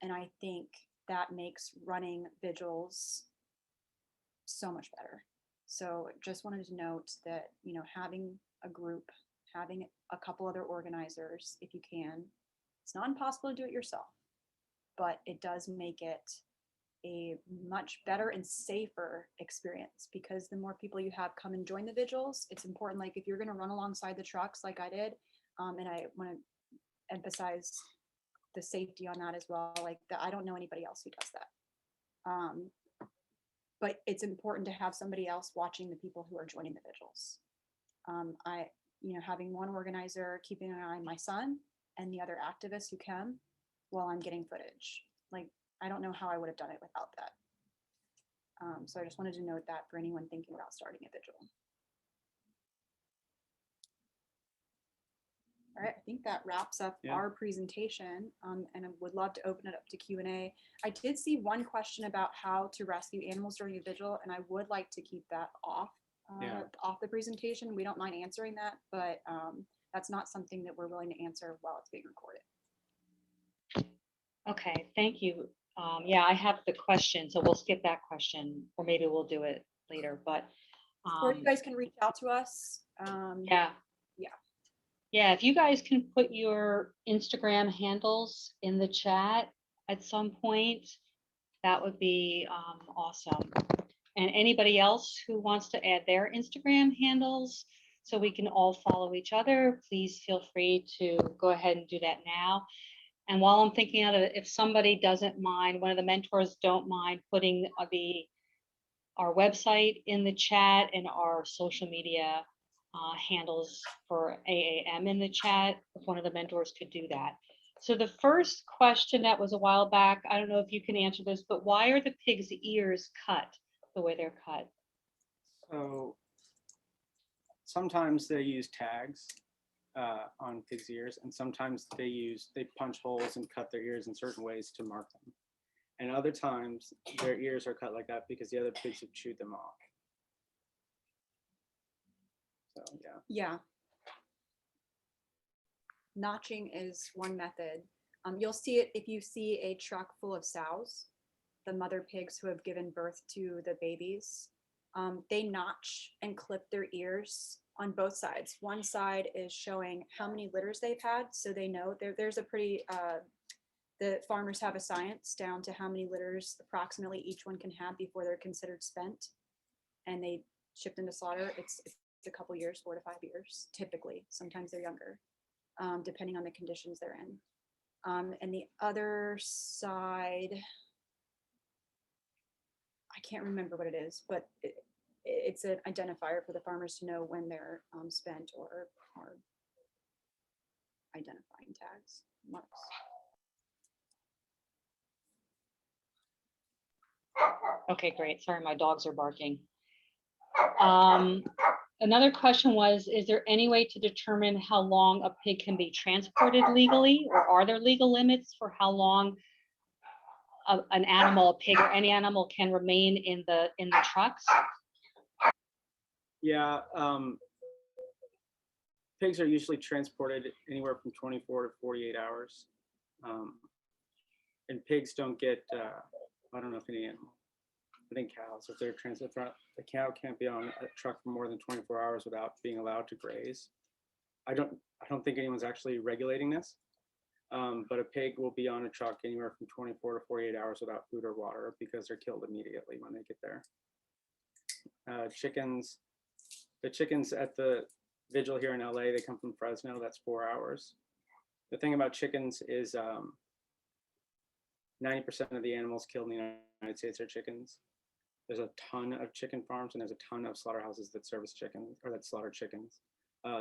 And I think that makes running vigils so much better. So just wanted to note that, you know, having a group, having a couple other organizers, if you can, it's not impossible to do it yourself, but it does make it a much better and safer experience, because the more people you have come and join the vigils, it's important. Like if you're going to run alongside the trucks like I did, and I want to emphasize the safety on that as well, like that I don't know anybody else who does that. But it's important to have somebody else watching the people who are joining the vigils. You know, having one organizer keeping an eye on my son and the other activists who come while I'm getting footage. Like, I don't know how I would have done it without that. So I just wanted to note that for anyone thinking about starting a vigil. All right, I think that wraps up our presentation, and I would love to open it up to Q&A. I did see one question about how to rescue animals during a vigil, and I would like to keep that off the presentation. We don't mind answering that, but that's not something that we're willing to answer while it's being recorded. Okay, thank you. Yeah, I have the question, so we'll skip that question, or maybe we'll do it later, but. Or you guys can reach out to us. Yeah, if you guys can put your Instagram handles in the chat at some point, that would be awesome. And anybody else who wants to add their Instagram handles so we can all follow each other, please feel free to go ahead and do that now. And while I'm thinking of it, if somebody doesn't mind, one of the mentors don't mind putting our website in the chat and our social media handles for AAM in the chat, if one of the mentors could do that. So the first question that was a while back, I don't know if you can answer this, but why are the pig's ears cut the way they're cut? So sometimes they use tags on pigs' ears, and sometimes they punch holes and cut their ears in certain ways to mark them. And other times their ears are cut like that because the other pigs have chewed them off. So yeah. Notching is one method. You'll see it if you see a truck full of sows, the mother pigs who have given birth to the babies. They notch and clip their ears on both sides. One side is showing how many litters they've had, so they know there's a pretty, the farmers have a science down to how many litters approximately each one can have before they're considered spent, and they ship them to slaughter. It's a couple years, 4 to 5 years, typically. Sometimes they're younger, depending on the conditions they're in. And the other side, I can't remember what it is, but it's an identifier for the farmers to know when they're spent, or identifying tags, marks. Okay, great. Sorry, my dogs are barking. Another question was, is there any way to determine how long a pig can be transported legally, or are there legal limits for how long an animal, a pig or any animal, can remain in the trucks? Yeah, pigs are usually transported anywhere from 24 to 48 hours. And pigs don't get, I don't know if any animal, I think cows, if they're transported, the cow can't be on a truck for more than 24 hours without being allowed to graze. I don't think anyone's actually regulating this, but a pig will be on a truck anywhere from 24 to 48 hours without food or water, because they're killed immediately when they get there. Chickens, the chickens at the vigil here in LA, they come from Fresno, that's 4 hours. The thing about chickens is 90% of the animals killed in the United States are chickens. there's a ton of chicken farms and there's a ton of slaughterhouses that service chickens or that slaughter chickens.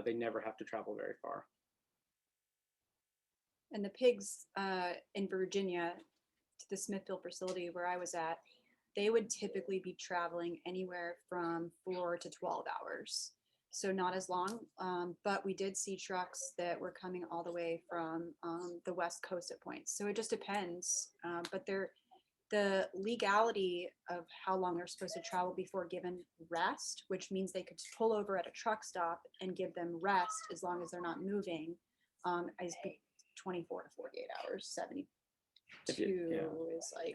They never have to travel very far. And the pigs in Virginia, to the Smithfield facility where I was at, they would typically be traveling anywhere from 4 to 12 hours. So not as long, but we did see trucks that were coming all the way from the West Coast at points. So it just depends, but the legality of how long they're supposed to travel before given rest, which means they could pull over at a truck stop and give them rest as long as they're not moving, is 24 to 48 hours. 72 is like,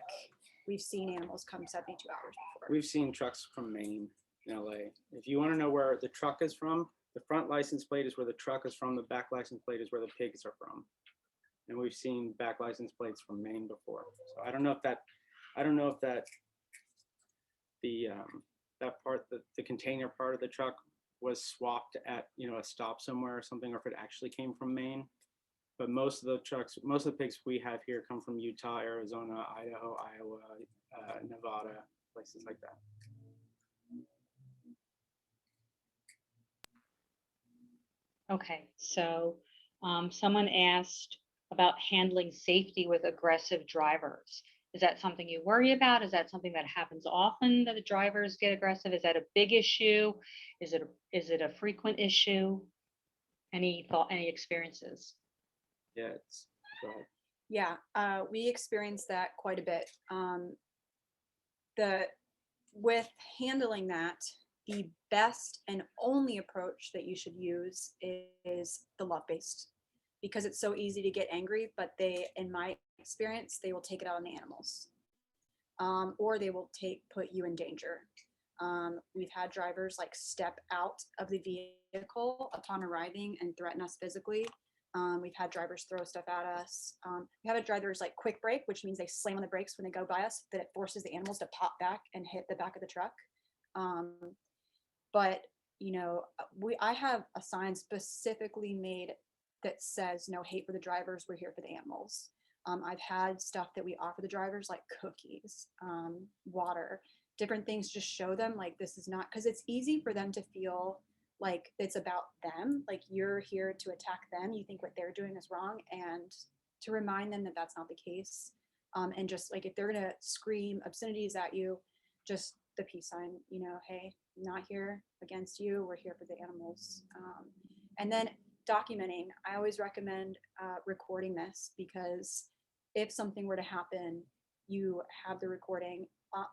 we've seen animals come 72 hours before. We've seen trucks from Maine in LA. If you want to know where the truck is from, the front license plate is where the truck is from, the back license plate is where the pigs are from. And we've seen back license plates from Maine before. So I don't know if that the that part, the container part of the truck was swapped at, you know, a stop somewhere or something, or if it actually came from Maine. But most of the trucks, most of the pigs we have here come from Utah, Arizona, Idaho, Iowa, Nevada, places like that. Okay, so someone asked about handling safety with aggressive drivers. Is that something you worry about? Is that something that happens often, that the drivers get aggressive? Is that a big issue? Is it a frequent issue? Any thought, any experiences? Yeah, go ahead. Yeah, we experienced that quite a bit. With handling that, the best and only approach that you should use is the love-based, because it's so easy to get angry, but they, in my experience, they will take it out on the animals, or they will put you in danger. We've had drivers like step out of the vehicle upon arriving and threaten us physically. We've had drivers throw stuff at us. We have drivers like quick brake, which means they slam on the brakes when they go by us, that it forces the animals to pop back and hit the back of the truck. But you know, I have a sign specifically made that says no hate for the drivers, we're here for the animals. I've had stuff that we offer the drivers like cookies, water, different things, just show them like this is not, because it's easy for them to feel like it's about them, like you're here to attack them, you think what they're doing is wrong, and to remind them that that's not the case. And just like if they're gonna scream obscenities at you, just the peace sign, you know, hey, not here against you, we're here for the animals. And then documenting, I always recommend recording this, because if something were to happen, you have the recording.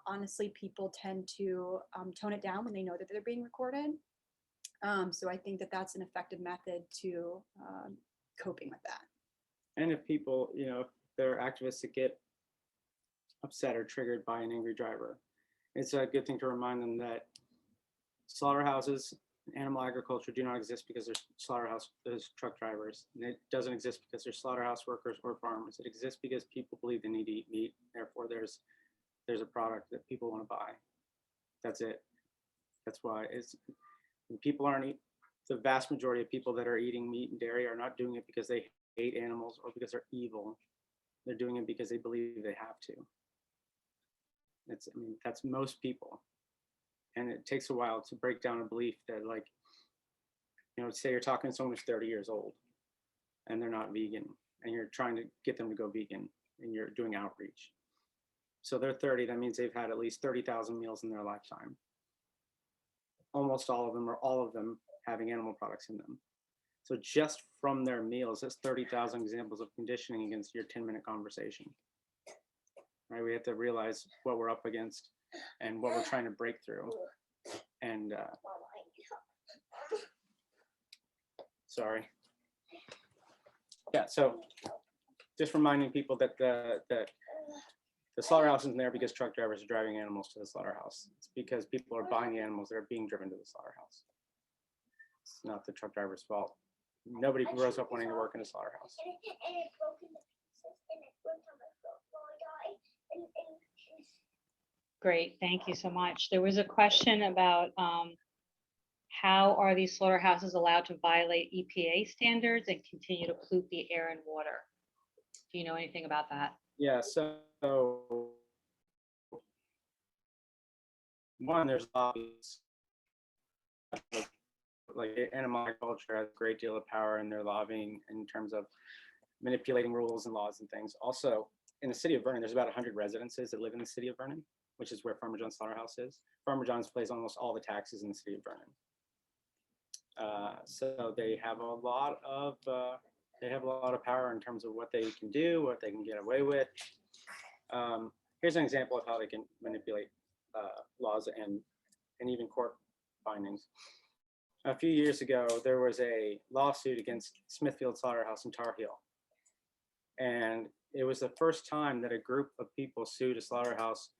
Honestly, people tend to tone it down when they know that they're being recorded. So I think that that's an effective method to coping with that. And if people, you know, if there are activists that get upset or triggered by an angry driver, it's a good thing to remind them that slaughterhouses, animal agriculture do not exist because there's truck drivers. And it doesn't exist because there's slaughterhouse workers or farmers. It exists because people believe they need to eat meat. Therefore, there's a product that people want to buy. That's it. That's why people aren't, the vast majority of people that are eating meat and dairy are not doing it because they hate animals or because they're evil. They're doing it because they believe they have to. That's most people. And it takes a while to break down a belief that, like, you know, say you're talking to someone who's 30 years old and they're not vegan, and you're trying to get them to go vegan and you're doing outreach. So they're 30, that means they've had at least 30,000 meals in their lifetime. Almost all of them, or all of them, having animal products in them. So just from their meals, that's 30,000 examples of conditioning against your 10-minute conversation. Right? We have to realize what we're up against and what we're trying to break through. And sorry. Yeah, so just reminding people that the slaughterhouse isn't there because truck drivers are driving animals to the slaughterhouse. It's because people are buying the animals that are being driven to the slaughterhouse. It's not the truck driver's fault. Nobody grows up wanting to work in a slaughterhouse. Great, thank you so much. There was a question about how are these slaughterhouses allowed to violate EPA standards and continue to pollute the air and water? Do you know anything about that? Yeah, so one, there's lobbies. Like animal agriculture has a great deal of power in their lobbying in terms of manipulating rules and laws and things. Also, in the city of Vernon, there's about 100 residences that live in the city of Vernon, which is where Farmer John's Slaughterhouse is. Farmer John's pays almost all the taxes in the city of Vernon. So they have a lot of power in terms of what they can do, what they can get away with. Here's an example of how they can manipulate laws and even court findings. A few years ago, there was a lawsuit against Smithfield Slaughterhouse in Tar Heel. And it was the first time that a group of people sued a slaughterhouse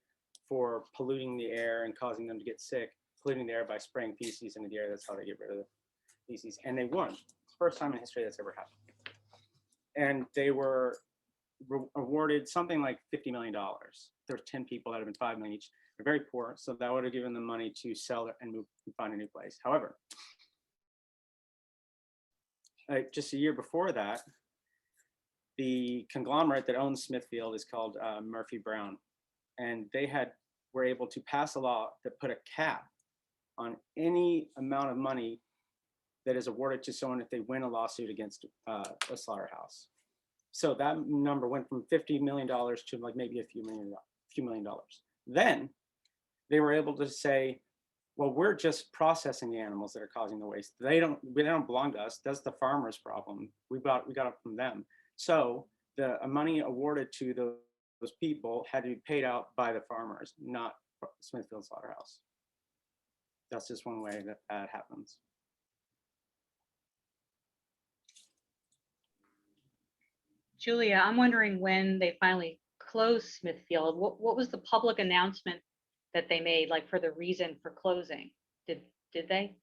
for polluting the air and causing them to get sick, polluting the air by spraying feces into the air. That's how they get rid of the feces. And they won. First time in history that's ever happened. And they were awarded something like $50 million. There were 10 people that have been $5 million each. They're very poor, so that would have given them money to sell it and move and find a new place. However, just a year before that, the conglomerate that owns Smithfield is called Murphy Brown, and they were able to pass a law that put a cap on any amount of money that is awarded to someone if they win a lawsuit against a slaughterhouse. So that number went from $50 million to like maybe a few million dollars. Then they were able to say, well, we're just processing the animals that are causing the waste. They don't belong to us. That's the farmer's problem. We got it from them. So the money awarded to those people had to be paid out by the farmers, not Smithfield Slaughterhouse. That's just one way that happens. Julia, I'm wondering when they finally closed Smithfield, what was the public announcement that they made, like for the reason for closing? Did they?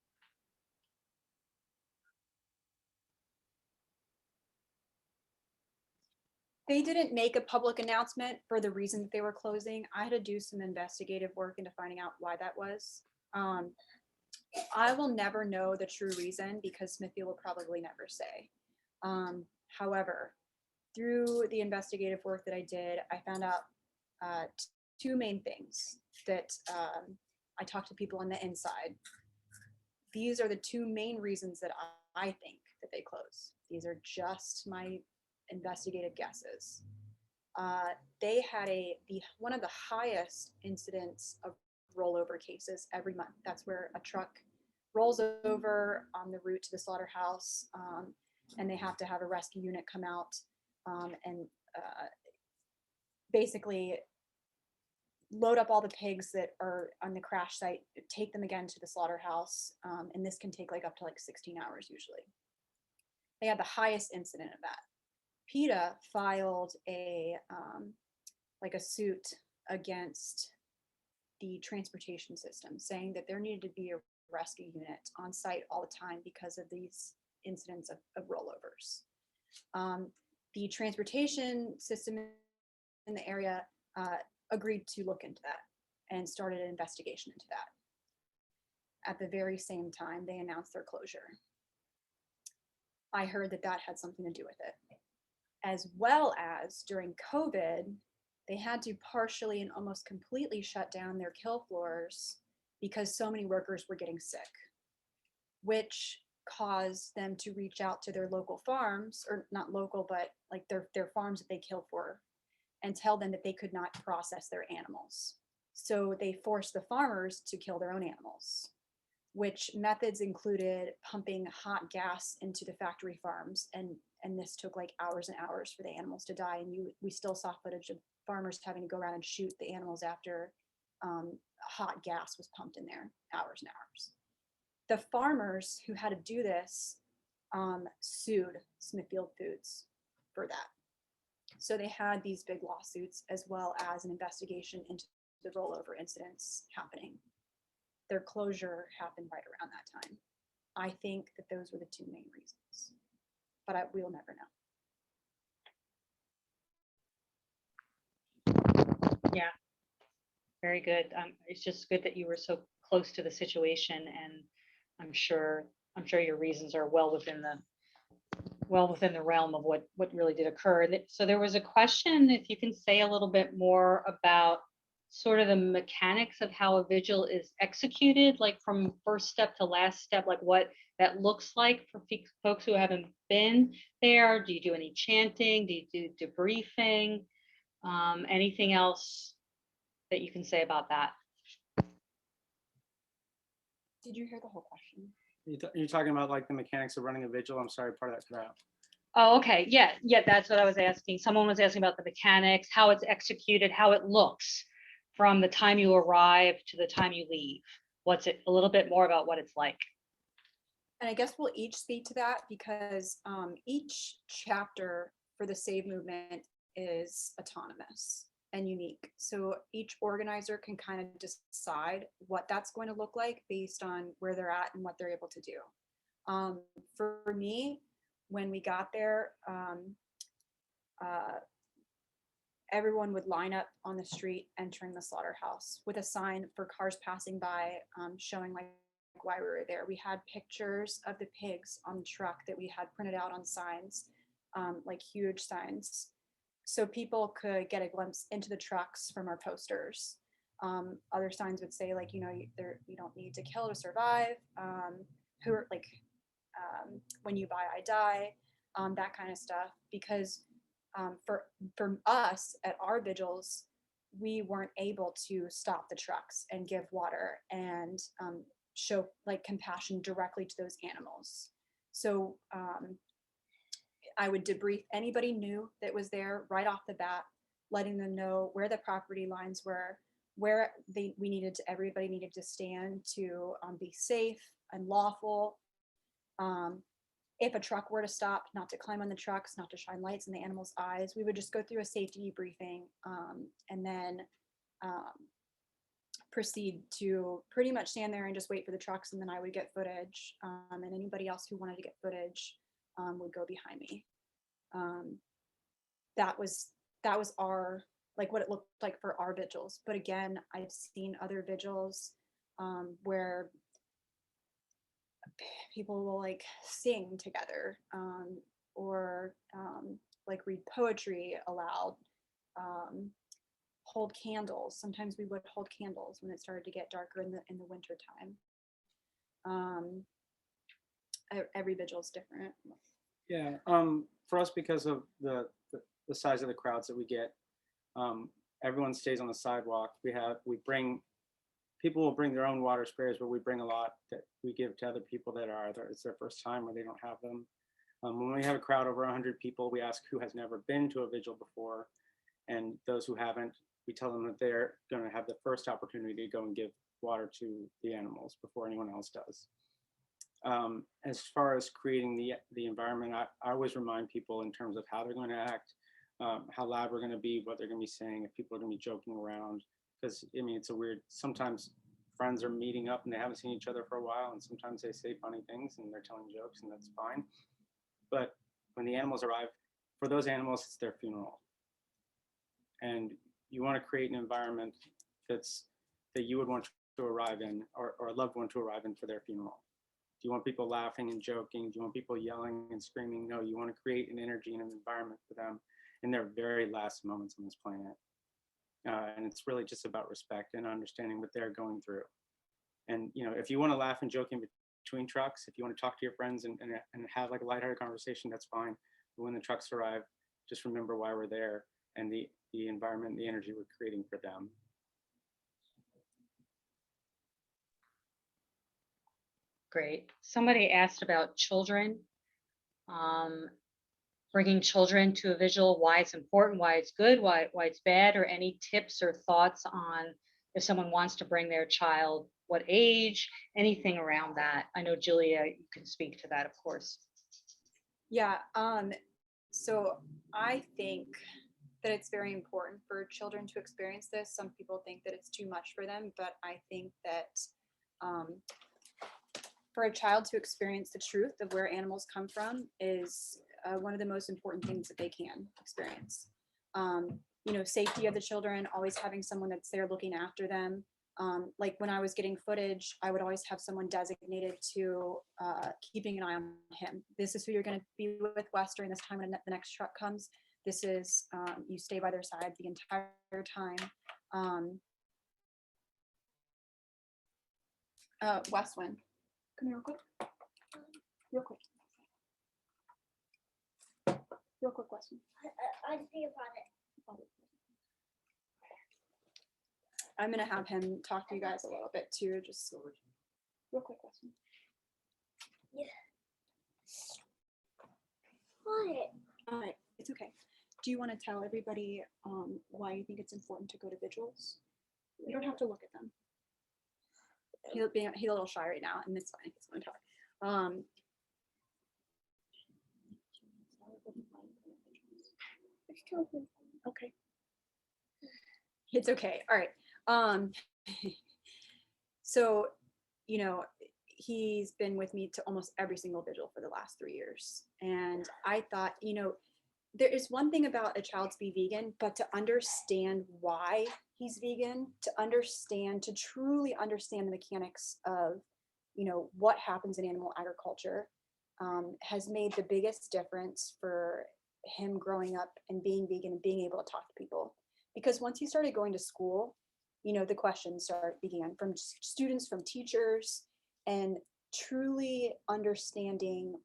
They didn't make a public announcement for the reason that they were closing. I had to do some investigative work into finding out why that was. I will never know the true reason because Smithfield will probably never say. However, through the investigative work that I did, I found out two main things that I talked to people on the inside. These are the two main reasons that I think that they close. These are just my investigative guesses. They had one of the highest incidents of rollover cases every month. That's where a truck rolls over on the route to the slaughterhouse, and they have to have a rescue unit come out and basically load up all the pigs that are on the crash site, take them again to the slaughterhouse, and this can take up to 16 hours usually. They had the highest incident of that. PETA filed a suit against the transportation system, saying that there needed to be a rescue unit on site all the time because of these incidents of rollovers. The transportation system in the area agreed to look into that and started an investigation into that. At the very same time, they announced their closure. I heard that that had something to do with it. As well as during COVID, they had to partially and almost completely shut down their kill floors because so many workers were getting sick, which caused them to reach out to their local farms, or not local, but their farms that they kill for, and tell them that they could not process their animals. So they forced the farmers to kill their own animals, which methods included pumping hot gas into the factory farms, and this took hours and hours for the animals to die. And we still saw footage of farmers having to go around and shoot the animals after hot gas was pumped in there, hours and hours. The farmers who had to do this sued Smithfield Foods for that. So they had these big lawsuits as well as an investigation into the rollover incidents happening. Their closure happened right around that time. I think that those were the two main reasons, but we'll never know. Yeah, very good. It's just good that you were so close to the situation, and I'm sure your reasons are well within the realm of what really did occur. So there was a question, if you can say a little bit more about sort of the mechanics of how a vigil is executed, like from first step to last step, like what that looks like for folks who haven't been there? Do you do any chanting? Do you do debriefing? Anything else that you can say about that? Did you hear the whole question? You're talking about like the mechanics of running a vigil? I'm sorry, part of that cut out. Oh, okay. Yeah, that's what I was asking. Someone was asking about the mechanics, how it's executed, how it looks from the time you arrive to the time you leave. What's it, a little bit more about what it's like. And I guess we'll each speak to that because each chapter for the SAVE movement is autonomous and unique. So each organizer can kind of decide what that's going to look like based on where they're at and what they're able to do. For me, when we got there, everyone would line up on the street entering the slaughterhouse with a sign for cars passing by, showing like why we were there. We had pictures of the pigs on the truck that we had printed out on signs, like huge signs, so people could get a glimpse into the trucks from our posters. Other signs would say like, you know, you don't need to kill to survive. Who are like, when you buy, I die, that kind of stuff. Because for us at our vigils, we weren't able to stop the trucks and give water and show like compassion directly to those animals. So I would debrief anybody new that was there right off the bat, letting them know where the property lines were, where everybody needed to stand to be safe and lawful. If a truck were to stop, not to climb on the trucks, not to shine lights in the animals' eyes. We would just go through a safety debriefing and then proceed to pretty much stand there and just wait for the trucks, and then I would get footage, and anybody else who wanted to get footage would go behind me. That was our, like what it looked like for our vigils. But again, I've seen other vigils where people will like sing together, or like read poetry aloud, hold candles. Sometimes we would hold candles when it started to get darker in the winter time. Every vigil is different. Yeah, for us, because of the size of the crowds that we get, everyone stays on the sidewalk. People will bring their own water sprayers, but we bring a lot that we give to other people that are either it's their first time or they don't have them. When we have a crowd over 100 people, we ask who has never been to a vigil before, and those who haven't, we tell them that they're going to have the first opportunity to go and give water to the animals before anyone else does. As far as creating the environment, I always remind people in terms of how they're going to act, how loud we're going to be, what they're going to be saying, if people are going to be joking around. Because I mean, it's a weird, sometimes friends are meeting up and they haven't seen each other for a while, and sometimes they say funny things and they're telling jokes, and that's fine. But when the animals arrive, for those animals, it's their funeral. And you want to create an environment that you would want to arrive in, or a loved one to arrive in for their funeral. Do you want people laughing and joking? Do you want people yelling and screaming? No, you want to create an energy and an environment for them in their very last moments on this planet. And it's really just about respect and understanding what they're going through. And you know, if you want to laugh and joke in between trucks, if you want to talk to your friends and have like a lighthearted conversation, that's fine. But when the trucks arrive, just remember why we're there and the environment, the energy we're creating for them. Great. Somebody asked about children, bringing children to a vigil, why it's important, why it's good, why it's bad, or any tips or thoughts on if someone wants to bring their child, what age, anything around that. I know Julia, you can speak to that, of course. Yeah, so I think that it's very important for children to experience this. Some people think that it's too much for them, but I think that for a child to experience the truth of where animals come from is one of the most important things that they can experience. You know, safety of the children, always having someone that's there looking after them. Like when I was getting footage, I would always have someone designated to keeping an eye on him. This is who you're going to be with Wes during this time when the next truck comes. This is, you stay by their side the entire time. Westwind. Come here real quick. Real quick. Real quick, Westwind. I see about it. I'm gonna have him talk to you guys a little bit too, just real quick, Westwind. What? All right, it's okay. Do you want to tell everybody why you think it's important to go to vigils? You don't have to look at them. He's a little shy right now, and it's fine. He's going to talk. Okay. It's okay. All right. So, you know, he's been with me to almost every single vigil for the last 3 years. And I thought, you know, there is one thing about a child to be vegan, but to understand why he's vegan, to truly understand the mechanics of, you know, what happens in animal agriculture, has made the biggest difference for him growing up and being vegan and being able to talk to people. Because once he started going to school, you know, the questions began from students, from teachers, and truly understanding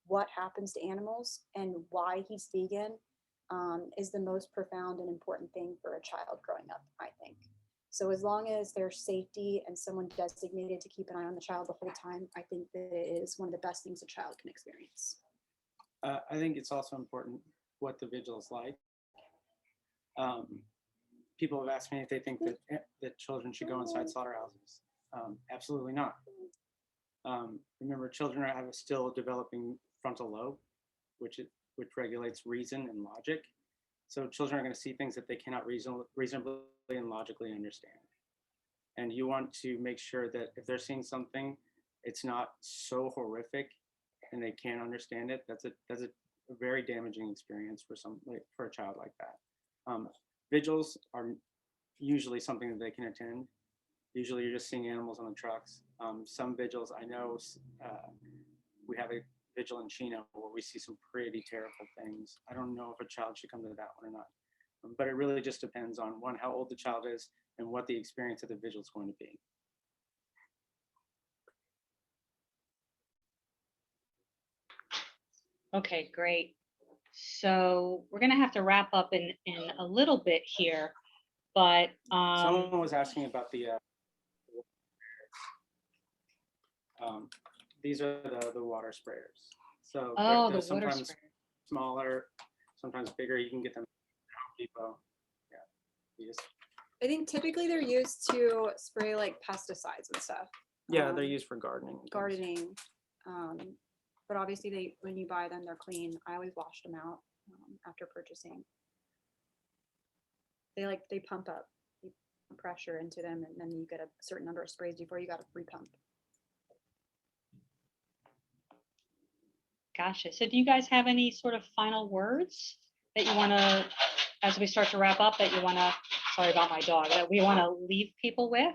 what happens to animals and why he's vegan is the most profound and important thing for a child growing up, I think. So as long as there's safety and someone designated to keep an eye on the child the whole time, I think that it is one of the best things a child can experience. I think it's also important what the vigil is like. People have asked me if they think that children should go inside slaughterhouses. Absolutely not. Remember, children have a still developing frontal lobe, which regulates reason and logic. So children are going to see things that they cannot reasonably and logically understand. And you want to make sure that if they're seeing something, it's not so horrific and they can't understand it. That's a very damaging experience for a child like that. Vigils are usually something that they can attend. Usually you're just seeing animals on the trucks. Some vigils, I know we have a vigil in Chino where we see some pretty terrible things. I don't know if a child should come to that one or not. But it really just depends on, one, how old the child is and what the experience of the vigil is going to be. Okay, great. So we're gonna have to wrap up in a little bit here, but Someone was asking about the these are the water sprayers. So oh, they're the water sometimes sprayer. smaller, sometimes bigger. You can get them at Home Depot. Yeah, you just, I think typically they're used to spray like pesticides and stuff. yeah, they're used for gardening. and things. Gardening. But obviously when you buy them, they're clean. I always wash them out after purchasing. They pump up pressure into them, and then you get a certain number of sprays before you got to repump. Gotcha. So do you guys have any sort of final words that you want to, as we start to wrap up, that you want to, sorry about my dog, that we want to leave people with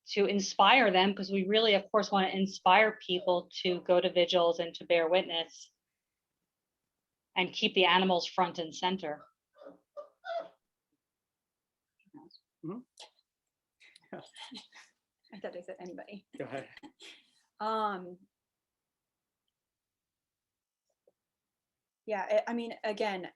to inspire them? Because we really, of course, want to inspire people to go to vigils and to bear witness and keep the animals front and center. Mhm. I thought they said anybody. Go ahead. Yeah, I mean, again,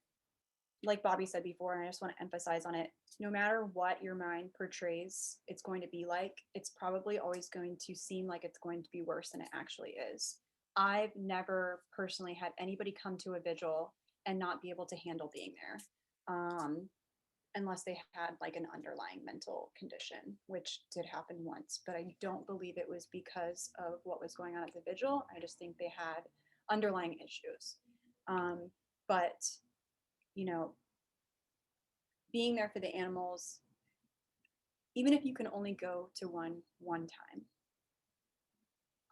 like Bobby said before, and I just want to emphasize on it, no matter what your mind portrays it's going to be like, it's probably always going to seem like it's going to be worse than it actually is. I've never personally had anybody come to a vigil and not be able to handle being there, unless they had like an underlying mental condition, which did happen once, but I don't believe it was because of what was going on at the vigil. I just think they had underlying issues. But, you know, being there for the animals, even if you can only go to one time,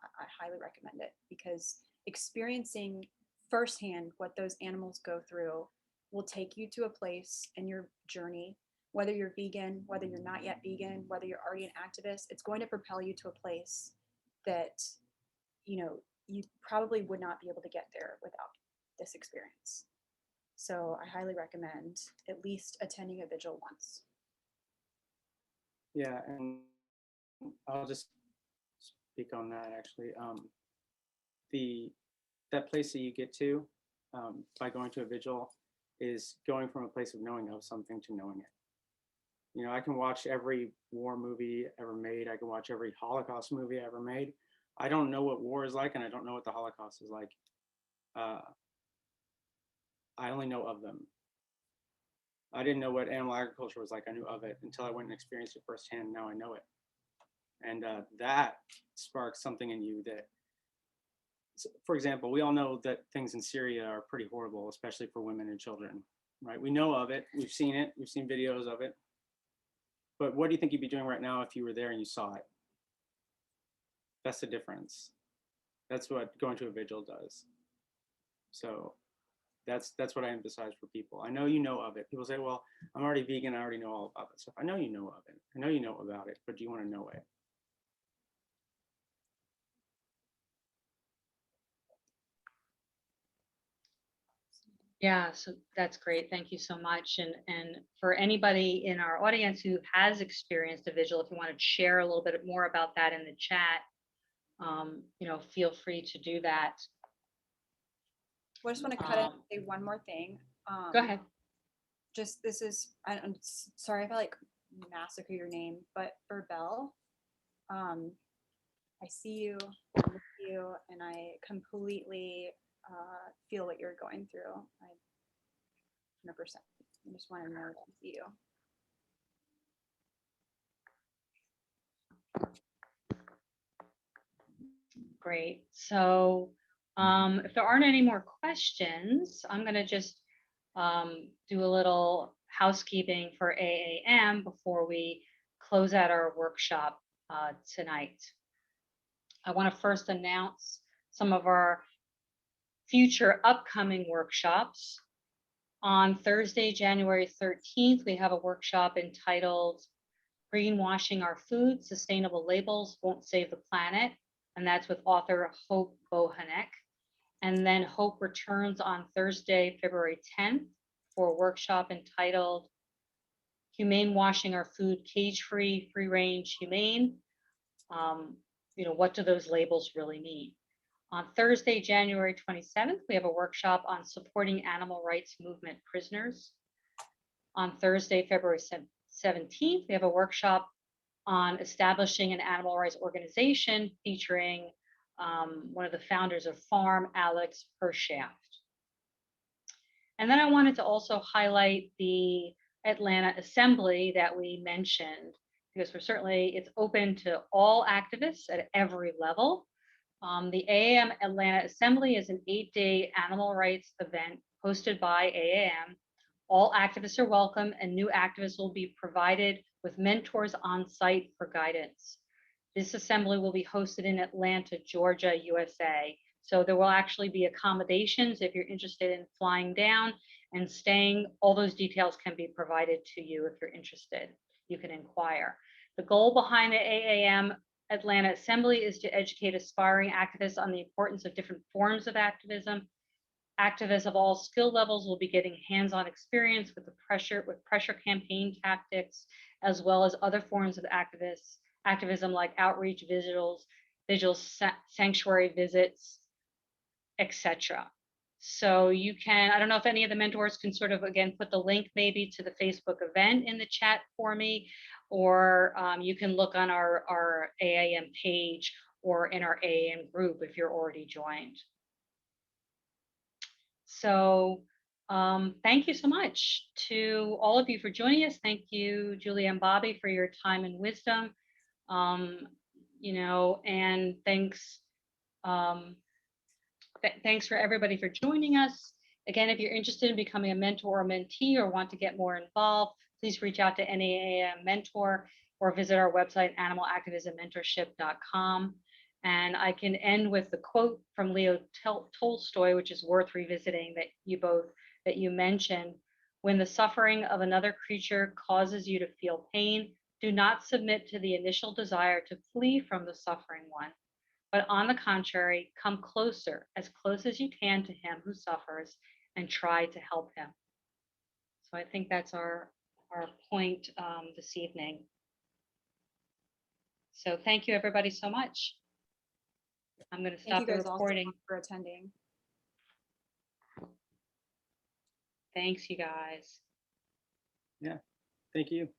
I highly recommend it, because experiencing firsthand what those animals go through will take you to a place in your journey, whether you're vegan, whether you're not yet vegan, whether you're already an activist, it's going to propel you to a place that, you know, you probably would not be able to get there without this experience. So I highly recommend at least attending a vigil once. Yeah, and I'll just speak on that actually. That place that you get to by going to a vigil is going from a place of knowing of something to knowing it. You know, I can watch every war movie ever made. I can watch every Holocaust movie ever made. I don't know what war is like, and I don't know what the Holocaust is like. I only know of them. I didn't know what animal agriculture was like. I knew of it until I went and experienced it firsthand. Now I know it. And that sparks something in you that, for example, we all know that things in Syria are pretty horrible, especially for women and children, right? We know of it. We've seen it. We've seen videos of it. But what do you think you'd be doing right now if you were there and you saw it? That's the difference. That's what going to a vigil does. So that's what I emphasize for people. I know you know of it. People say, well, I'm already vegan. I already know all about that stuff. I know you know of it. I know you know about it, but do you want to know it? Yeah, so that's great. Thank you so much. And for anybody in our audience who has experienced a vigil, if you want to share a little bit more about that in the chat, you know, feel free to do that. I just want to cut in and say one more thing. Go ahead. Just this is, I'm sorry if I like massacre your name, but Urbel, I see you, I miss you, and I completely feel what you're going through. I 100%. I just want to know to see you. Great. So if there aren't any more questions, I'm going to just do a little housekeeping for AAM before we close out our workshop tonight. I want to first announce some of our future upcoming workshops. On Thursday, January 13th, we have a workshop entitled Greenwashing Our Food, Sustainable Labels Won't Save the Planet. And that's with author Hope Bohanek. And then Hope returns on Thursday, February 10th for a workshop entitled Humane Washing Our Food, Cage-Free, Free-Range, Humane. You know, what do those labels really mean? On Thursday, January 27th, we have a workshop on supporting animal rights movement prisoners. On Thursday, February 17th, we have a workshop on establishing an animal rights organization featuring one of the founders of FARM, Alex Hershaft. And then I wanted to also highlight the Atlanta Assembly that we mentioned, because it's open to all activists at every level. The AAM Atlanta Assembly is an 8-day animal rights event hosted by AAM. All activists are welcome, and new activists will be provided with mentors on site for guidance. This assembly will be hosted in Atlanta, Georgia, USA. So there will actually be accommodations if you're interested in flying down and staying. All those details can be provided to you if you're interested. You can inquire. The goal behind the AAM Atlanta Assembly is to educate aspiring activists on the importance of different forms of activism. Activists of all skill levels will be getting hands-on experience with pressure campaign tactics, as well as other forms of activism like outreach, vigils, sanctuary visits, etc. So you can, I don't know if any of the mentors can sort of, again, put the link maybe to the Facebook event in the chat for me, or you can look on our AAM page or in our AAM group if you're already joined. So thank you so much to all of you for joining us. Thank you, Julie and Bobby, for your time and wisdom. You know, and thanks for everybody for joining us. Again, if you're interested in becoming a mentor or mentee or want to get more involved, please reach out to AAM Mentor or visit our website, animalactivismmentorship.com. And I can end with the quote from Leo Tolstoy, which is worth revisiting, that you mentioned. When the suffering of another creature causes you to feel pain, do not submit to the initial desire to flee from the suffering one, but on the contrary, come closer, as close as you can to him who suffers, and try to help him. So I think that's our point this evening. So thank you everybody so much. I'm going to Thank stop you the guys also recording. for attending. Thanks, you guys. Thank you.